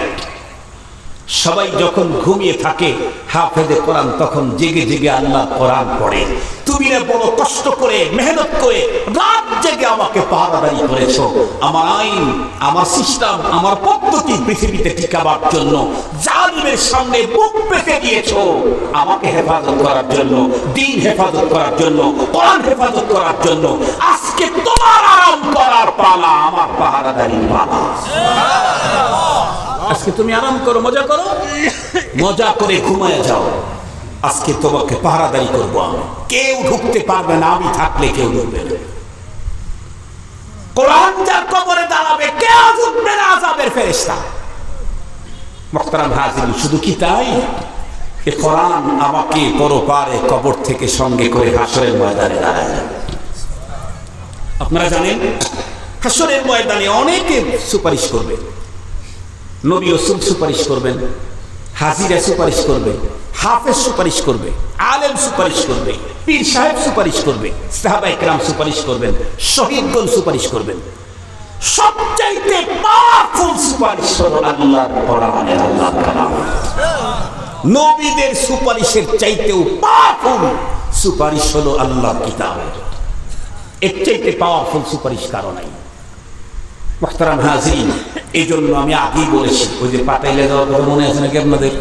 S1: সবাই যখন ঘুমিয়ে থাকে, হাফেজে কোরআন তখন জেগে জেগে আল্লাহ কোরআন পড়ে। তুমি না বড় কষ্ট করে মেহনত করে রাত জেগে আমাকে পাহারাদারি করেছো। আমার আইন, আমার সিস্টেম, আমার পদ্ধতি পৃথিবীতে টিকাবার জন্য জালিমের সামনে বুক পেতে দিয়েছো, আমাকে হেফাজত করার জন্য, দ্বীন হেফাজত করার জন্য, কোরআন হেফাজত করার জন্য। আজকে তোমার আরাম করার পালা, আমার পাহারাদারি পালা। আজকে তুমি আরাম করো, মজা করো, মজা করে ঘুমায় যাও। আজকে তোমাকে পাহারাদারি করবো আমি, কেউ ঢুকতে পারবে না, আমি থাকলে কেউ ঢুকবে না। কোরআন যার কবরে দাঁড়াবে, কেউ ঢুকবে না আযাবের ফেরেশতা। মুহতারাম হাজিরিন, শুধু কি তাই? এই কোরআন আমাকে পরপারে কবর থেকে সঙ্গে করে হাসরের ময়দানে দাঁড়ায় যাবে। আপনারা জানেন, হাসরের ময়দানে অনেকে সুপারিশ করবে। নবী রাসূল সুপারিশ করবেন, হাজিরা সুপারিশ করবে, হাফেজ সুপারিশ করবে, আলেম সুপারিশ করবে, পীর সাহেব সুপারিশ করবে, সাহাবায়ে কেরাম সুপারিশ করবেন, শহীদগণ সুপারিশ করবেন। সবচাইতে পাওয়ারফুল সুপারিশ হলো আল্লাহর কোরআনের, আল্লাহর কালাম। নবীদের সুপারিশের চাইতেও পাওয়ারফুল সুপারিশ হলো আল্লাহর কিতাবের। এর চাইতে পাওয়ারফুল সুপারিশ কারো নাই। মুহতারাম হাজিরিন, এই জন্য আমি আগেই বলেছি, ওই যে পাতাইলে যাওয়ার কথা মনে আছে নাকি আপনাদের?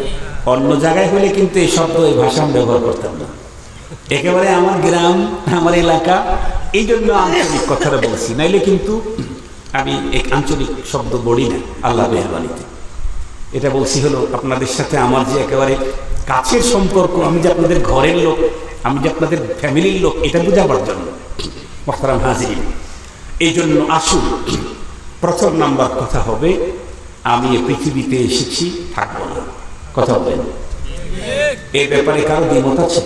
S1: অন্য জায়গায় হলে কিন্তু এই শব্দ, এই ভাষা আমি ব্যবহার করতাম না। একেবারে আমার গ্রাম, আমার এলাকা, এই জন্য আঞ্চলিক কথাটা বলছি, নাইলে কিন্তু আমি এক আঞ্চলিক শব্দ বলি না আল্লাহ মেহরবানিতে। এটা বলছি হলো আপনাদের সাথে আমার যে একেবারে কাছের সম্পর্ক, আমি যে আপনাদের ঘরের লোক, আমি যে আপনাদের ফ্যামিলির লোক, এটা বোঝাবার জন্য। মুহতারাম হাজিরিন, এই জন্য আসুন, প্রথম নাম্বার কথা হবে, আমি এই পৃথিবীতে এসেছি, থাকবো না। কথা বলেন, এই ব্যাপারে কারো দ্বিমত আছে?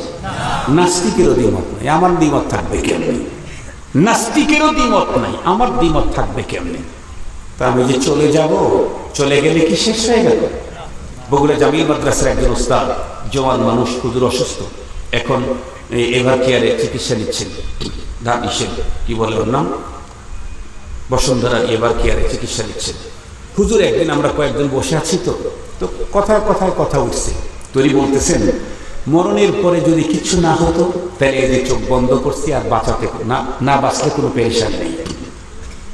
S1: নাস্তিকেরও দ্বিমত নেই, আমার দ্বিমত থাকবে কেমনি? নাস্তিকেরও দ্বিমত নাই, আমার দ্বিমত থাকবে কেমনে? তা আমি যে চলে যাব, চলে গেলে কি শেষ হয়ে গেল? বগুড়া জামিল মাদ্রাসার একজন ওস্তাদ, জওয়ান মানুষ, হুজুর অসুস্থ, এখন এভার কেয়ারে চিকিৎসা নিচ্ছেন। কি বলে ওর নাম, বসুন্ধরা এভার কেয়ারে চিকিৎসা নিচ্ছেন। হুজুর একদিন আমরা কয়েকজন বসে আছি, তো তো কথায় কথায় কথা উঠছে। তৈরি বলতেছেন, মরণের পরে যদি কিছু না হতো তাহলে এই যে চোখ বন্ধ করছি আর বাঁচাতে না বাঁচলে কোনো পেরেশানি নেই,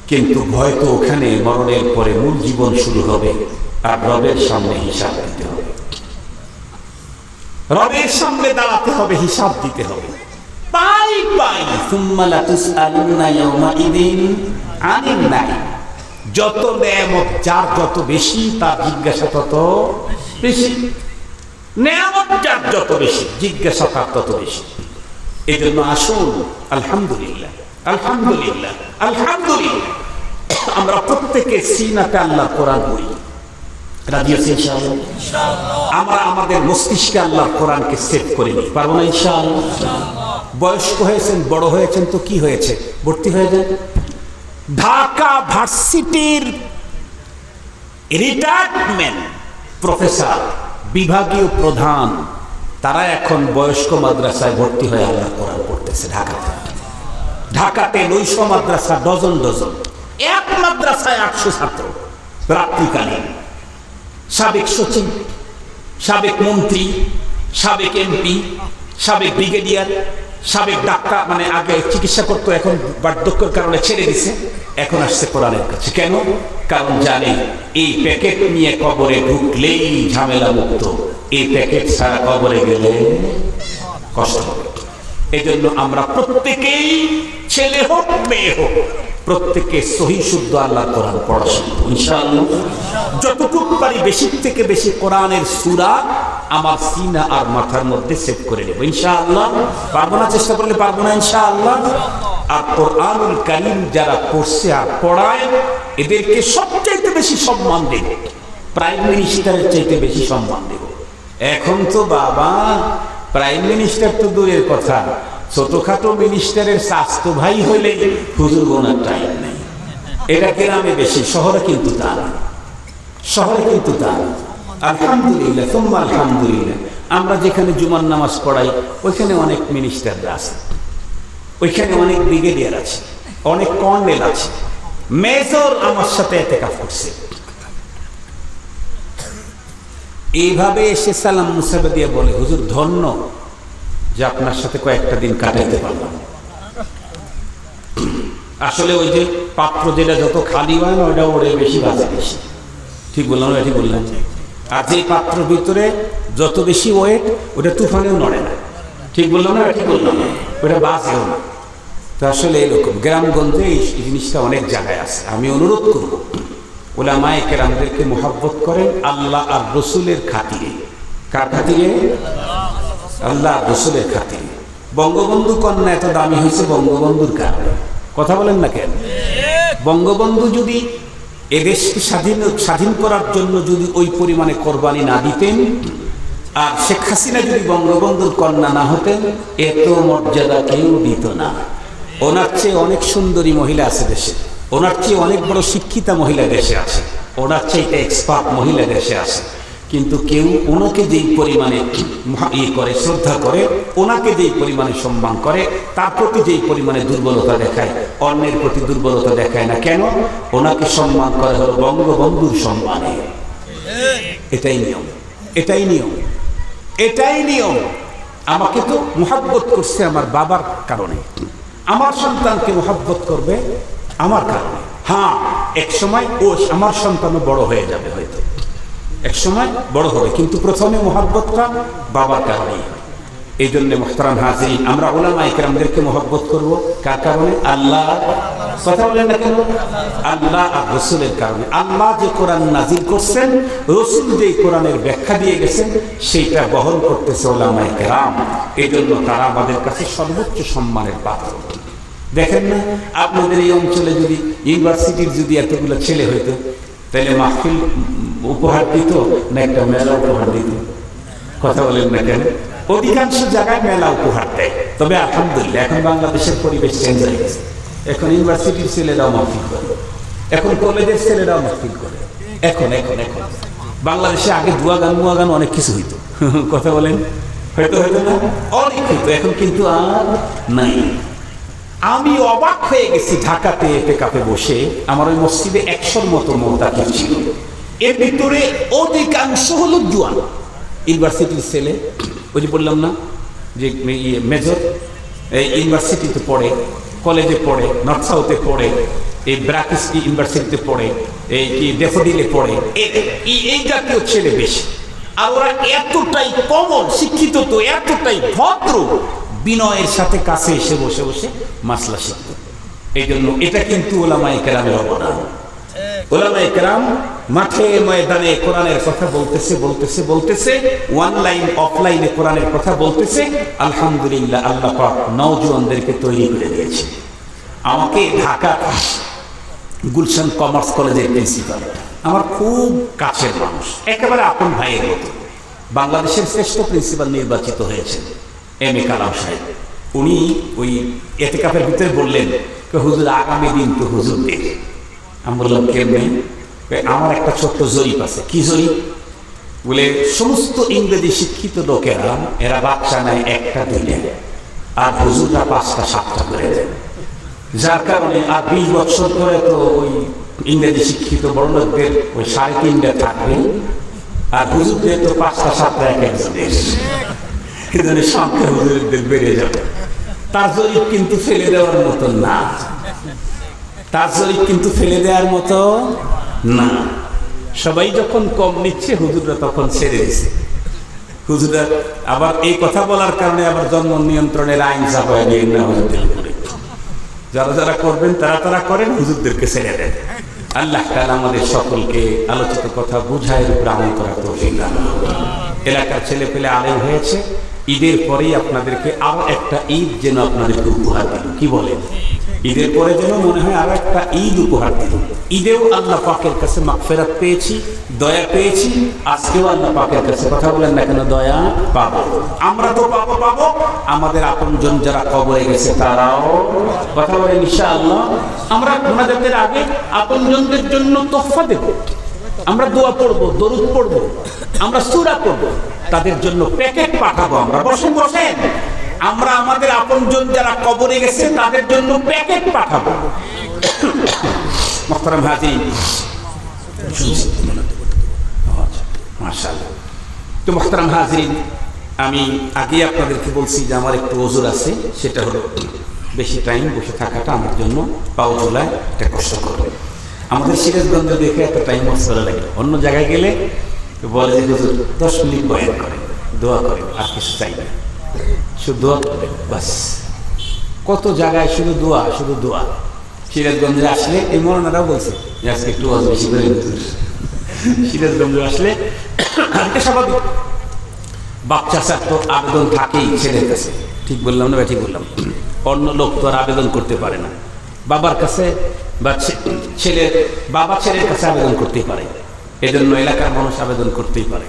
S1: কিন্তু ভয় তো ওখানে মরণের পরে মূল জীবন শুরু হবে, আর রবের সামনে হিসাব দিতে হবে, রবের সামনে দাঁড়াতে হবে, হিসাব দিতে হবে। পাই পাই সুম্মা লাতুসআলুনা ইয়াওমাইদিন আনিন নাঈম। যত নেয়ামত যার যত বেশি, তার জিজ্ঞাসা তত বেশি। নেয়ামত যার যত বেশি, জিজ্ঞাসা তার তত বেশি। এই জন্য আসুন, আলহামদুলিল্লাহ আলহামদুলিল্লাহ আলহামদুলিল্লাহ, আমরা প্রত্যেকে সিনাতে আল্লাহ কোরআন পড়ি। রাজি আছি ইনশাআল্লাহ? আমরা আমাদের মস্তিষ্কে আল্লাহ কোরআনকে সেভ করে নিই, পারবো না ইনশাআল্লাহ? বয়স্ক হয়েছেন, বড় হয়েছেন, তো কি হয়েছে, ভর্তি হয়ে যান। ঢাকা ভার্সিটির রিটায়ারমেন্ট প্রফেসর, বিভাগীয় প্রধান, তারা এখন বয়স্ক মাদ্রাসায় ভর্তি হয়ে আল্লাহ কোরআন পড়তেছে। ঢাকাতে 900 মাদ্রাসা, ডজন ডজন, এক মাদ্রাসায় 800 ছাত্র রাত্রিকালীন। সাবেক সচিব, সাবেক মন্ত্রী, সাবেক এমপি, সাবেক ব্রিগেডিয়ার, সাবেক ডাক্তার, মানে আগে চিকিৎসা করতো, এখন বার্ধক্যের কারণে ছেড়ে দিছে, এখন আসছে কোরআনের কাছে। কেন? কারণ জানে এই প্যাকেট নিয়ে কবরে ঢুকলেই ঝামেলা মুক্ত, এই প্যাকেট ছাড়া কবরে গেলে কষ্ট হবে। এই জন্য আমরা প্রত্যেকেই, ছেলে হোক মেয়ে হোক, প্রত্যেকে সহি শুদ্ধ আল্লাহ কোরআন পড়া শিখব ইনশাআল্লাহ। যতটুকু পারি বেশি থেকে বেশি কোরআনের সূরা আমার সিনা আর মাথার মধ্যে সেভ করে নেব ইনশাআল্লাহ। পারবো না? চেষ্টা করলে পারবো না ইনশাআল্লাহ। আর কোরআনুল কারীম যারা পড়ছে আর পড়ায়, এদেরকে সবচাইতে বেশি সম্মান দেব, প্রাইম মিনিস্টারের চাইতে বেশি সম্মান দেব। এখন তো বাবা প্রাইম মিনিস্টার তো দূরের কথা, ছোটখাটো মিনিস্টারের স্বাস্থ্য ভাই হইলে হুজুর গোনার টাইম নেই। এটা গ্রামে বেশি, শহরে কিন্তু তা না, শহরে কিন্তু তা না। আলহামদুলিল্লাহ সুম্মা আলহামদুলিল্লাহ, আমরা যেখানে জুমার নামাজ পড়াই ওইখানে অনেক মিনিস্টাররা আছে, ওইখানে অনেক ব্রিগেডিয়ার আছে, অনেক কর্নেল আছে, মেজর আমার সাথে ইতিকাফ করছে। এইভাবে এসে সালাম মুসাফা দিয়ে বলে, হুজুর ধন্য যে আপনার সাথে কয়েকটা দিন কাটাইতে পারলাম। আসলে ওই যে পাত্র যেটা যত খালি হয় না, ওটা ওরে বেশি বাজে বেশি। ঠিক বললাম না? ঠিক বললাম। আর যে পাত্রের ভিতরে যত বেশি ওয়েট, ওটা তুফানেও নড়ে না। ঠিক বললাম না? ঠিক বললাম না? ওটা বাজেও না। তো আসলে এরকম গ্রামগঞ্জে এই জিনিসটা অনেক জায়গায় আছে। আমি অনুরোধ করব, উলামায়ে কেরামদেরকে মুহাব্বত করেন আল্লাহ আর রসুলের খাতিরে। কার খাতিরে? আল্লাহ আর রসুলের খাতিরে। বঙ্গবন্ধু কন্যা এত দামি হয়েছে বঙ্গবন্ধুর কারণে। কথা বলেন না কেন? বঙ্গবন্ধু যদি এদেশকে স্বাধীন করার জন্য যদি ওই পরিমাণে কোরবানি না দিতেন, আর শেখ হাসিনা যদি বঙ্গবন্ধুর কন্যা না হতেন, এত মর্যাদা কেউ দিত না। ওনার চেয়ে অনেক সুন্দরী মহিলা আছে দেশে, ওনার চেয়ে অনেক বড় শিক্ষিতা মহিলা দেশে আছে, ওনার চেয়ে এক্সপার্ট মহিলা দেশে আছে, কিন্তু কেউ ওনাকে যেই পরিমাণে করে শ্রদ্ধা করে, ওনাকে যেই পরিমাণে সম্মান করে, তার প্রতি যেই পরিমাণে দুর্বলতা দেখায়, অন্যের প্রতি দুর্বলতা দেখায় না। কেন? ওনাকে সম্মান করা হলো বঙ্গবন্ধুর সম্মানে। এটাই নিয়ম, এটাই নিয়ম, এটাই নিয়ম। আমাকে তো মুহাব্বত করছে আমার বাবার কারণে, আমার সন্তানকে মুহাব্বত করবে আমার কারণে। হ্যাঁ, এক সময় ও আমার সন্তানও বড় হয়ে যাবে, হয়তো এক সময় বড় হবে, কিন্তু প্রথমে মুহাব্বতটা বাবার কারণেই হয়। এই জন্য মুহতারাম হাজিরিন, আমরা উলামায়ে কেরামদেরকে মুহাব্বত করব কার কারণে? আল্লাহ। কথা বলেন না কেন? আল্লাহ আর রসুলের কারণে। আল্লাহ যে কোরআন নাজিল করছেন, রসুল যে কোরআনের ব্যাখ্যা দিয়ে গেছেন, সেইটা বহন করতেছে উলামায়ে কেরাম। এই জন্য তারা আমাদের কাছে সর্বোচ্চ সম্মানের পাত্র। দেখেন না, আপনাদের এই অঞ্চলে যদি ইউনিভার্সিটির যদি এতগুলো ছেলে হইতো, তাহলে মাহফিল উপহার দিত না একটা মেলা উপহার দিত? কথা বলেন না কেন? অধিকাংশ জায়গায় মেলা উপহার দেয়। তবে আলহামদুলিল্লাহ এখন বাংলাদেশের পরিবেশ চেঞ্জ হয়ে গেছে, এখন ইউনিভার্সিটির ছেলেরাও মাহফিল করে, এখন কলেজের ছেলেরাও মাহফিল করে। এখন এখন এখন বাংলাদেশে আগে দুয়া গান মুয়া গান অনেক কিছু হইতো, কথা বলেন, হয়তো হয়তো না, অনেক হইতো, এখন কিন্তু আর নাই। আমি অবাক হয়ে গেছি ঢাকাতে এতেকাফে বসে, আমার ওই মসজিদে 100-র মতো মুতাকিফ ছিল, এর ভিতরে অধিকাংশ হলো জুয়ান ইউনিভার্সিটির ছেলে। ওই যে বললাম না যে মেজর ইউনিভার্সিটিতে পড়ে, কলেজে পড়ে, নর্থ সাউথে পড়ে, এই ব্রাকিস ইউনিভার্সিটিতে পড়ে, এই কি ডেফোডিলে পড়ে, এই জাতীয় ছেলে বেশি। আর ওরা এতটাই কমন শিক্ষিত, তো এতটাই ভদ্র, বিনয়ের সাথে কাছে এসে বসে বসে মাসলা শিখত। এই জন্য এটা কিন্তু ওলামায়ে কেরামের অবদান। ওলামায়ে কেরাম মাঠে ময়দানে কোরআনের কথা বলতেছে বলতেছে বলতেছে, অনলাইন অফলাইনে কোরআনের কথা বলতেছে। আলহামদুলিল্লাহ, আল্লাহ পাক নওজোয়ানদেরকে তৈরি করে দিয়েছে। আমাকে ঢাকা গুলশান কমার্স কলেজের প্রিন্সিপাল আমার খুব কাছের মানুষ, একেবারে আপন ভাইয়ের মতো। বাংলাদেশের শ্রেষ্ঠ প্রিন্সিপাল নির্বাচিত হয়েছেন এম.এ. কালাম সাহেব। উনি ওই এতেকাফের ভিতরে বললেন, হুজুর আগামী দিন তো হুজুরদের। আমি বললাম কেমনে? আমার একটা ছোট্ট জরিপ আছে। কি জরিপ? বলে সমস্ত ইংরেজি শিক্ষিত লোকেরা এরা বাচ্চা নেয় 1টা 2টা, আর হুজুররা 5টা 7টা করে দেয়। যার কারণে আর 20 বছর ধরে তো ওই ইংরেজি শিক্ষিত বড় লোকদের ওই 3.5টা থাকবে, আর হুজুরদের তো 5টা 7টা এক একজনের, এজন্য সংখ্যা হুজুরদের বেড়ে যাবে। তার জরিপ কিন্তু ফেলে দেওয়ার মতো না, তার জরিপ কিন্তু ফেলে দেওয়ার মতো না। সবাই যখন কম নিচ্ছে, হুজুররা তখন ছেড়ে দিচ্ছে। হুজুররা আবার এই কথা বলার কারণে আবার জন্ম নিয়ন্ত্রণের আইন চাপায় নিয়ে না, যারা যারা করবেন তারা করেন, হুজুরদেরকে ছেড়ে দেন। আল্লাহ তাআলা আমাদের সকলকে আলোচিত কথা বুঝায়ের উপর আমল করার তৌফিক দান করুন। এলাকার ছেলে পেলে আলেম হয়েছে, ঈদের পরেই আপনাদেরকে আরো একটা ঈদ যেন আপনাদেরকে উপহার দিল। কি বলেন? ঈদের পরে যেন মনে হয় আরো একটা ঈদ উপহার দিল। ঈদেও আল্লাহ পাকের কাছে মাগফিরাত পেয়েছি, দয়া পেয়েছি। আজকেও আল্লাহ পাকের কাছে, কথা বলেন না কেন, দয়া পাবো। আমরা তো পাবো, আমাদের আপনজন যারা কবরে গেছে তারাও, কথা বলেন ইনশাআল্লাহ। আমরা মুনাজাতের আগে আপনজনদের জন্য তোহফা দেব, আমরা দোয়া পড়বো, দরুদ পড়বো, আমরা সূরা পড়বো, তাদের জন্য প্যাকেট পাঠাবো। আমরা বসেন, আমরা আমাদের আপনজন যারা কবরে গেছে তাদের জন্য প্যাকেট পাঠাবো। মুহতারাম হাজিরিন, মাশাআল্লাহ। তো মুহতারাম হাজিরিন, আমি আগে আপনাদেরকে বলছি যে আমার একটু ওজর আছে, সেটা হলো বেশি টাইম বসে থাকাটা আমার জন্য পাও ঝোলায় এটা কষ্ট করবে। আমাদের সিরাজগঞ্জ দেখে একটা টাইম ভালো লাগে। অন্য জায়গায় গেলে বলে যে হুজুর 10 মিনিট বয়ান করে, দোয়া করে, আর কিছু চাই না, শুধু দোয়া করবে বাস। কত জায়গায় শুধু দোয়া, শুধু দোয়া। সিরাজগঞ্জে আসলে এই মরনারাও বলছে যে আজকে একটু বেশি করে সিরাজগঞ্জে আসলে আজকে স্বাভাবিক বাচ্চা চার তো আবেদন থাকেই ছেলের কাছে। ঠিক বললাম না? ঠিক বললাম। অন্য লোক তো আর আবেদন করতে পারে না বাবার কাছে, বা ছেলের বাবা ছেলের কাছে আবেদন করতেই পারে। এজন্য এলাকার মানুষ আবেদন করতেই পারে।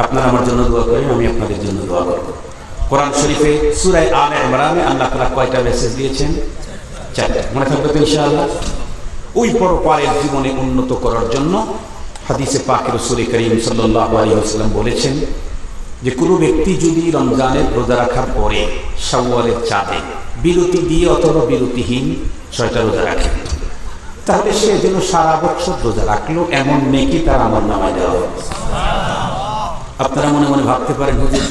S1: আপনারা আমার জন্য দোয়া করেন, আমি আপনাদের জন্য দোয়া করব। কোরআন শরীফে সূরা আলে ইমরানে আল্লাহ তাআলা কয়টা মেসেজ দিয়েছেন? 4টা। মনে থাকবে তো ইনশাআল্লাহ? ওই পরপারের জীবনে উন্নত করার জন্য হাদিসে পাকে রাসূল করিম সাল্লাল্লাহু আলাইহি ওয়াসাল্লাম বলেছেন যে কোনো ব্যক্তি যদি রমজানের রোজা রাখার পরে শাওয়ালের চাঁদে বিরতি দিয়ে অথবা বিরতিহীন 6টা রোজা রাখে, তাহলে সে যেন সারা বছর রোজা রাখলো, এমন নেকি তার আমলনামায় দেওয়া হবে। আপনারা মনে মনে ভাবতে পারেন, হুজুর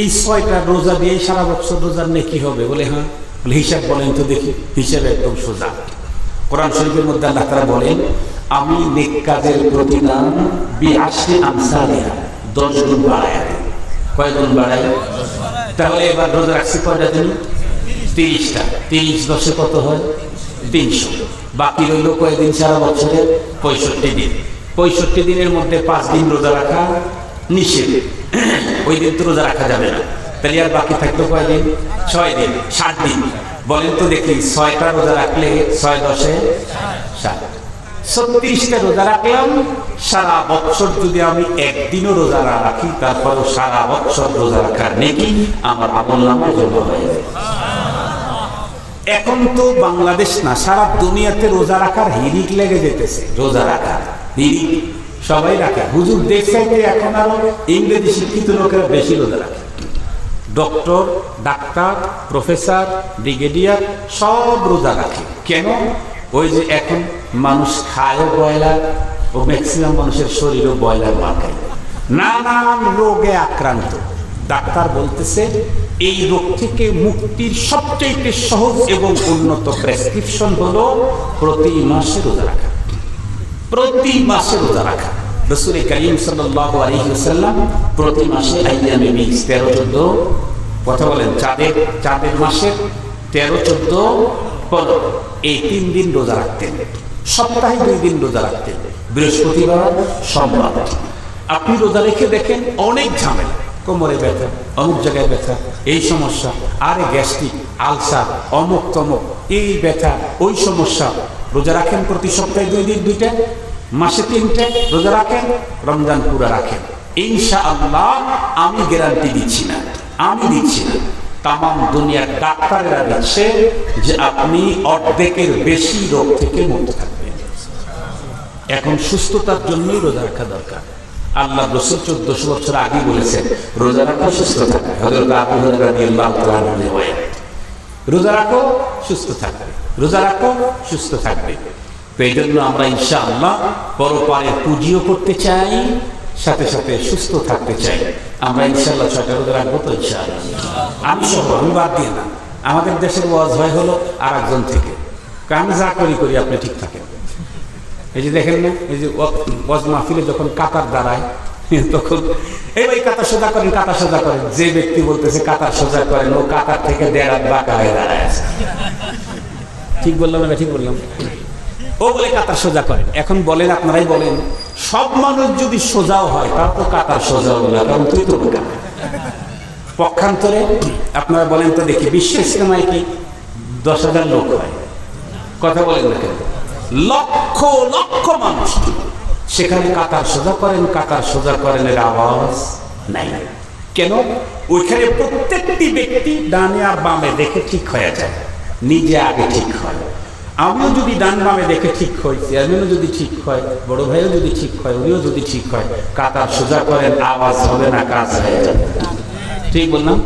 S1: এই 6টা রোজা দিয়ে সারা বছর রোজার নেকি হবে? বলে হ্যাঁ। বলে হিসাব বলেন তো দেখি। হিসাব একদম সোজা। কোরআন শরীফের মধ্যে আল্লাহ তাআলা বলেন, আমি নেক কাজের প্রতিদান বিআশরি আমসালিহা, 10 গুণ বাড়ায় দেব। কয় গুণ বাড়াই? তাহলে এবার রোজা রাখছি কয়টা দিন? 30টা। 30 10 কত হয়? 300। বাকি রইল কয়দিন সারা বছরের? 65 দিন। 65 দিনের মধ্যে 5 দিন রোজা রাখা নিষেধ, ওই দিন তো রোজা রাখা যাবে না। তাহলে আর বাকি থাকলো কয়দিন? 6 দিন, 7 দিন। বলেন তো দেখি, 6টা রোজা রাখলে 6 10 60, 36টা রোজা রাখলাম। সারা বছর যদি আমি একদিনও রোজা না রাখি, তারপরও সারা বছর রোজা রাখার নেকি আমার আমলনামায় জমা হয়ে যাবে। এখন তো বাংলাদেশ না, সারা দুনিয়াতে রোজা রাখার হিরিক লেগে যেতেছে। রোজা রাখার হিরিক সবাই রাখে। হুজুর দেশ চাইতে এখন আরো ইংরেজি শিক্ষিত লোকেরা বেশি রোজা রাখে। ডক্টর, ডাক্তার, প্রফেসর, ব্রিগেডিয়ার সব রোজা রাখে। কেন? ওই যে এখন মানুষ খায় ব্রয়লার, ও ম্যাক্সিমাম মানুষের শরীরও ব্রয়লার মাখায়, নানান রোগে আক্রান্ত। ডাক্তার বলতেছে এই রোগ থেকে মুক্তির সবচেয়ে সহজ এবং উন্নত প্রেসক্রিপশন হলো প্রতি মাসে রোজা রাখা। প্রতি মাসে রোজা রাখা। রাসূল করিম সাল্লাল্লাহু আলাইহি ওয়াসাল্লাম প্রতি মাসে আইয়ামে বিজ 13-14, কথা বলেন, চাঁদের মাসে 13-14-15 এই 3 দিন রোজা রাখতেন। সপ্তাহে 2 দিন রোজা রাখতেন, বৃহস্পতিবার, সোমবার। আপনি রোজা রেখে দেখেন অনেক ঝামেলা, কোমরে ব্যথা, অমুক জায়গায় ব্যথা, এই সমস্যা, আরে গ্যাস্ট্রিক, আলসার, অমুক তমুক, এই ব্যথা, ওই সমস্যা। রোজা রাখেন প্রতি সপ্তাহে 2 দিন, 2টা, মাসে 3টে রোজা রাখেন, রমজান পুরা রাখেন, ইনশাআল্লাহ আমি গ্যারান্টি দিচ্ছি না, আমি দিচ্ছি না, তামাম দুনিয়ার ডাক্তারেরা দিচ্ছে যে আপনি অর্ধেকের বেশি রোগ থেকে মুক্ত থাকবেন। এখন সুস্থতার জন্যই রোজা রাখা দরকার। আল্লাহ রাসূল 1400 বছর আগে বলেছেন রোজা রাখো সুস্থ থাকবে। হযরত আবু হুরায়রা রাদিয়াল্লাহু তাআলা বলেন রোজা রাখো সুস্থ থাকবে, রোজা রাখো সুস্থ থাকবে। তো এই জন্য আমরা ইনশাআল্লাহ পরপারের পুঁজিও করতে চাই, সাথে সাথে সুস্থ থাকতে চাই। আমরা ইনশাআল্লাহ 6টা রোজা রাখবো তো ইনশাআল্লাহ। আমি সহ, আমি বাদ দিয়ে না। আমাদের দেশের ওয়াজ হয় হলো আর একজন থেকে, আমি যা করি আপনি ঠিক থাকেন। এই যে দেখেন না, এই যে ওয়াজ মাহফিলে যখন কাতার দাঁড়ায় তখন এই ভাই কাতার সোজা করেন, কাতার সোজা করেন। যে ব্যক্তি বলতেছে কাতার সোজা করেন, ও কাতার থেকে 1.5 হাত বাঁকা হয়ে দাঁড়ায় আছে। ঠিক বললাম না? ঠিক বললাম? ও বলে কাতার সোজা করেন। এখন বলেন, আপনারাই বলেন, সব মানুষ যদি সোজাও হয় তাও তো কাতার সোজা হবে না, কারণ তুই তো বোকা। পক্ষান্তরে আপনারা বলেন তো দেখি, বিশ্ব ইজতেমায় কি 10,000 লোক হয়? কথা বলেন না কেন? লক্ষ লক্ষ মানুষ, সেখানে কাতার সোজা করেন, কাতার সোজা করেন এর আওয়াজ নাই। কেন? ওইখানে প্রত্যেকটি ব্যক্তি ডানে আর বামে দেখে ঠিক হয়ে যায়, নিজে আগে ঠিক হয়। আমিও যদি ডান বামে দেখে ঠিক হই, চেয়ারম্যানও যদি ঠিক হয়, বড় ভাইও যদি ঠিক হয়, উনিও যদি ঠিক হয়, কাতার সোজা করেন, আওয়াজ হবে না, কাজ হয়ে যাবে। ঠিক বললাম?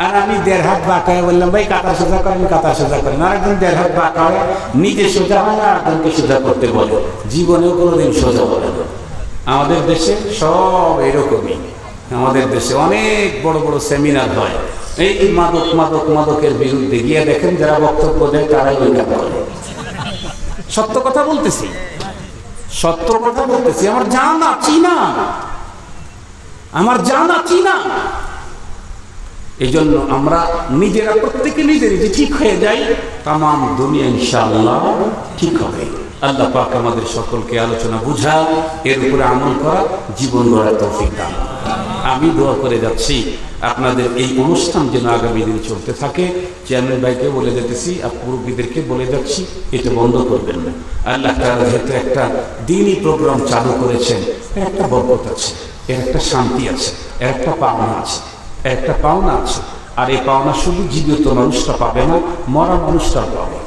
S1: আর আমি 1.5 হাত বাঁকা হয়ে বললাম ভাই কাতার সোজা করেন, কাতার সোজা করেন। আরেকজন 1.5 হাত বাঁকা হয়ে নিজে সোজা হয় না, আরেকজনকে সোজা করতে বলে, জীবনেও কোনোদিন সোজা বলে না। আমাদের দেশে সব এরকমই। আমাদের দেশে অনেক বড় বড় সেমিনার হয়, এই মাদকের বিরুদ্ধে। গিয়ে দেখেন যারা বক্তব্য দেয় তারাই ওই কাজ করে। সত্য কথা বলতেছি, সত্য কথা বলতেছি। আমার জানা চিনা, আমার জানা চিনা। এই জন্য আমরা নিজেরা প্রত্যেকে নিজে ঠিক হয়ে যাই, তামাম দুনিয়া ইনশাআল্লাহ ঠিক হবে। আল্লাহ পাক আমাদের সকলকে আলোচনা বুঝা, এর উপরে আমল করা, জীবন গড়ার তৌফিক দান। আমি দোয়া করে যাচ্ছি আপনাদের এই অনুষ্ঠান যেন আগামী দিন চলতে থাকে। চেয়ারম্যান ভাইকে বলে যেতেছি, মুরব্বীদেরকে বলে যাচ্ছি, এটা বন্ধ করবেন না। আল্লাহ তাআলা যেহেতু একটা দ্বীনি প্রোগ্রাম চালু করেছেন, এর একটা বরকত আছে, এর একটা শান্তি আছে, এর একটা পাওনা আছে, একটা পাওনা আছে। আর এই পাওনা শুধু জীবিত মানুষটা পাবে না, মরা মানুষটা পাবে।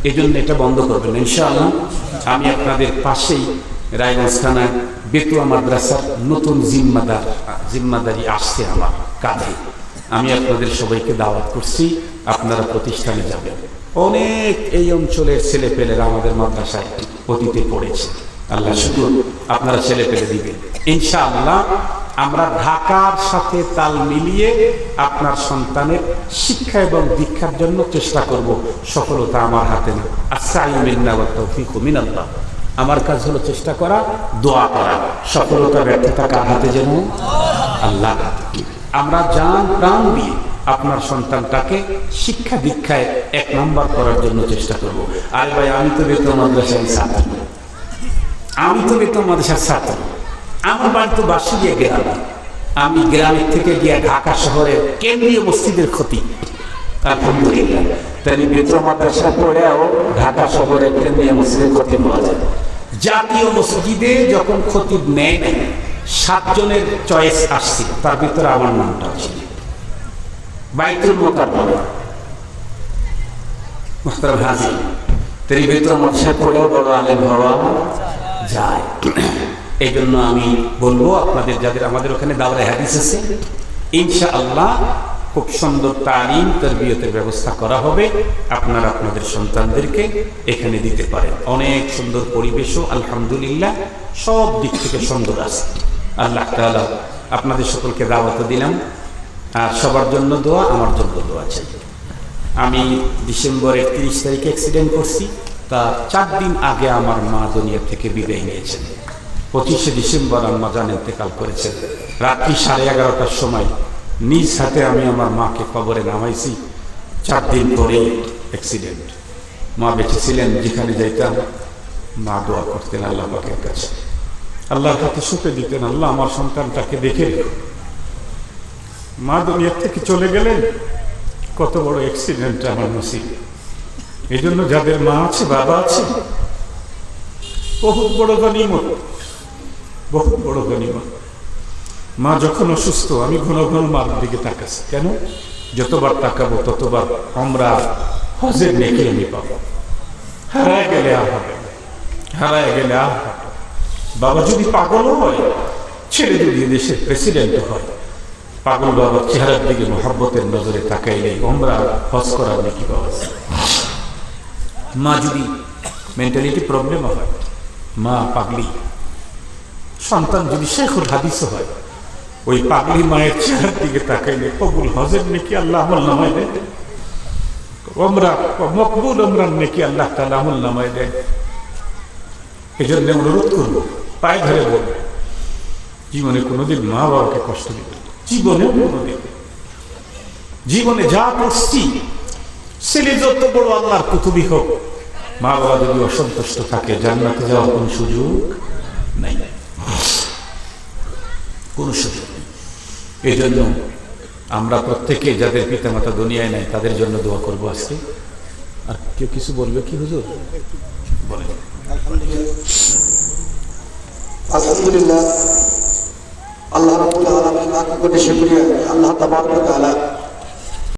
S1: এই জন্য এটা বন্ধ করবেন ইনশাআল্লাহ। আমি আপনাদের পাশেই রায়গঞ্জ থানায় বেতুয়া মাদ্রাসার নতুন জিম্মাদারি আসছে আমার কাঁধে। আমি আপনাদের সবাইকে দাওয়াত করছি, আপনারা প্রতিষ্ঠানে যাবেন। অনেক এই অঞ্চলের ছেলেপেলেরা আমাদের মাদ্রাসায় অতীতে পড়েছে, আল্লাহ শুকর, আপনারা ছেলেপেলে দিবেন ইনশাআল্লাহ। আমরা ঢাকার সাথে তাল মিলিয়ে আপনার সন্তানের শিক্ষা এবং দীক্ষার জন্য চেষ্টা করব। সফলতা আমার হাতে না, আস-সা'য়ু মিন্না ওয়াত তাওফীকু মিনাল্লাহ। আমার কাজ হলো চেষ্টা করা, দোয়া করা। সফলতা ব্যর্থতা কার হাতে যেন? আল্লাহ। আমরা জান প্রাণ দিয়ে আপনার সন্তানটাকে শিক্ষা দীক্ষায় 1 নম্বর করার জন্য চেষ্টা করব। আরে ভাই, আমি তো বেতন মাদ্রাসার ছাত্র, আমি তো বেতন মাদ্রাসার ছাত্র। আমার বাড়ি তো বাঁশিয়া গ্রামে। আমি গ্রামের থেকে গিয়ে ঢাকা শহরের কেন্দ্রীয় মসজিদের খতিব, আলহামদুলিল্লাহ। তাই বেতন মাদ্রাসা পড়েও ঢাকা শহরের কেন্দ্রীয় মসজিদের খতিব হওয়া যায়। জাতীয় মসজিদে যখন খতিব নেয় 7 জনের চয়েস আসছিল, তার ভিতরে আমার নামটা ছিল। বাইতুল মুকাররম মুহতারাম হাজির, তেরি ভিতর মশা পড়েও বড় আলেম হওয়া যায়। এই জন্য আমি বলবো আপনাদের যাদের আমাদের ওখানে দাওরায়ে হাদিস আছে, ইনশাআল্লাহ খুব সুন্দর তালিম তারবিয়তের ব্যবস্থা করা হবে। আপনারা আপনাদের সন্তানদেরকে এখানে দিতে পারেন। অনেক সুন্দর পরিবেশও আলহামদুলিল্লাহ সব দিক থেকে সুন্দর আছে। আল্লাহ তাআলা আপনাদের সকলকে দাওয়াত দিলাম। আর সবার জন্য দোয়া, আমার জন্য দোয়া চাই। আমি ডিসেম্বরের 30 তারিখে অ্যাক্সিডেন্ট করছি, তার 4 দিন আগে আমার মা দুনিয়া থেকে বিদায় নিয়েছেন। 25শে ডিসেম্বর আম্মা জান ইন্তেকাল করেছেন। রাত্রি 11:30টার সময় নিজ হাতে আমি আমার মাকে কবরে নামাইছি। 4 দিন পরেই অ্যাক্সিডেন্ট। মা বেঁচে ছিলেন, যেখানে যাইতাম মা দোয়া করতেন আল্লাহ পাকের কাছে, আল্লাহর হাতে সঁপে দিতেন, আল্লাহ আমার সন্তানটাকে দেখে রেখো। মা দুনিয়া থেকে চলে গেলেন, কত বড় অ্যাক্সিডেন্ট আমার নসিব। এই জন্য যাদের মা আছে, বাবা আছে, বহুত বড় গনিমত, বহুত বড় গনিমত। মা যখন অসুস্থ আমি ঘন ঘন মার দিকে তাকাচ্ছি। কেন? যতবার তাকাবো ততবার আমরা হজের নেকি আমি পাবো। হারায় গেলে আর হবে, হারায় গেলে আর হবে। বাবা যদি পাগল হয়, ছেলে যদি দেশের প্রেসিডেন্ট হয়, পাগল বাবার চেহারার দিকে মহব্বতের নজরে তাকাইলে আমরা হজ করার নেকি পাওয়া যায়। মা যদি মেন্টালিটি প্রবলেম হয়, মা পাগলি, সন্তান যদি শেখুল হাদিস হয়, ওই পাগলি মায়ের চেহারার দিকে তাকাইলে কবুল হজের নেকি আল্লাহ আমল নামায় দেন, আমরা মকবুল আমরার নেকি আল্লাহ তাআলা আমল নামায় দেন। এই জন্য অনুরোধ করবো, পায়ে ধরে বলবো, জীবনে কোনোদিন মা বাবাকে কষ্ট দিবে, জীবনে কোনোদিন। জীবনে যা করছি, ছেলে যত বড় আল্লাহর কুতুবী হোক, মা বাবা যদি অসন্তুষ্ট থাকে, জান্নাতে যাওয়ার কোন সুযোগ নাই, কোন সুযোগ নেই। এই জন্য আমরা প্রত্যেকে যাদের পিতামাতা দুনিয়ায় নাই তাদের জন্য দোয়া করবো আজকে। আর কেউ কিছু বলবে কি হুজুর? বলেন।
S3: আলহামদুলিল্লাহ, আল্লাহ রাব্বুল আলামিন লাখ কোটি শুকরিয়া। আল্লাহ তাবারক ওয়া তাআলা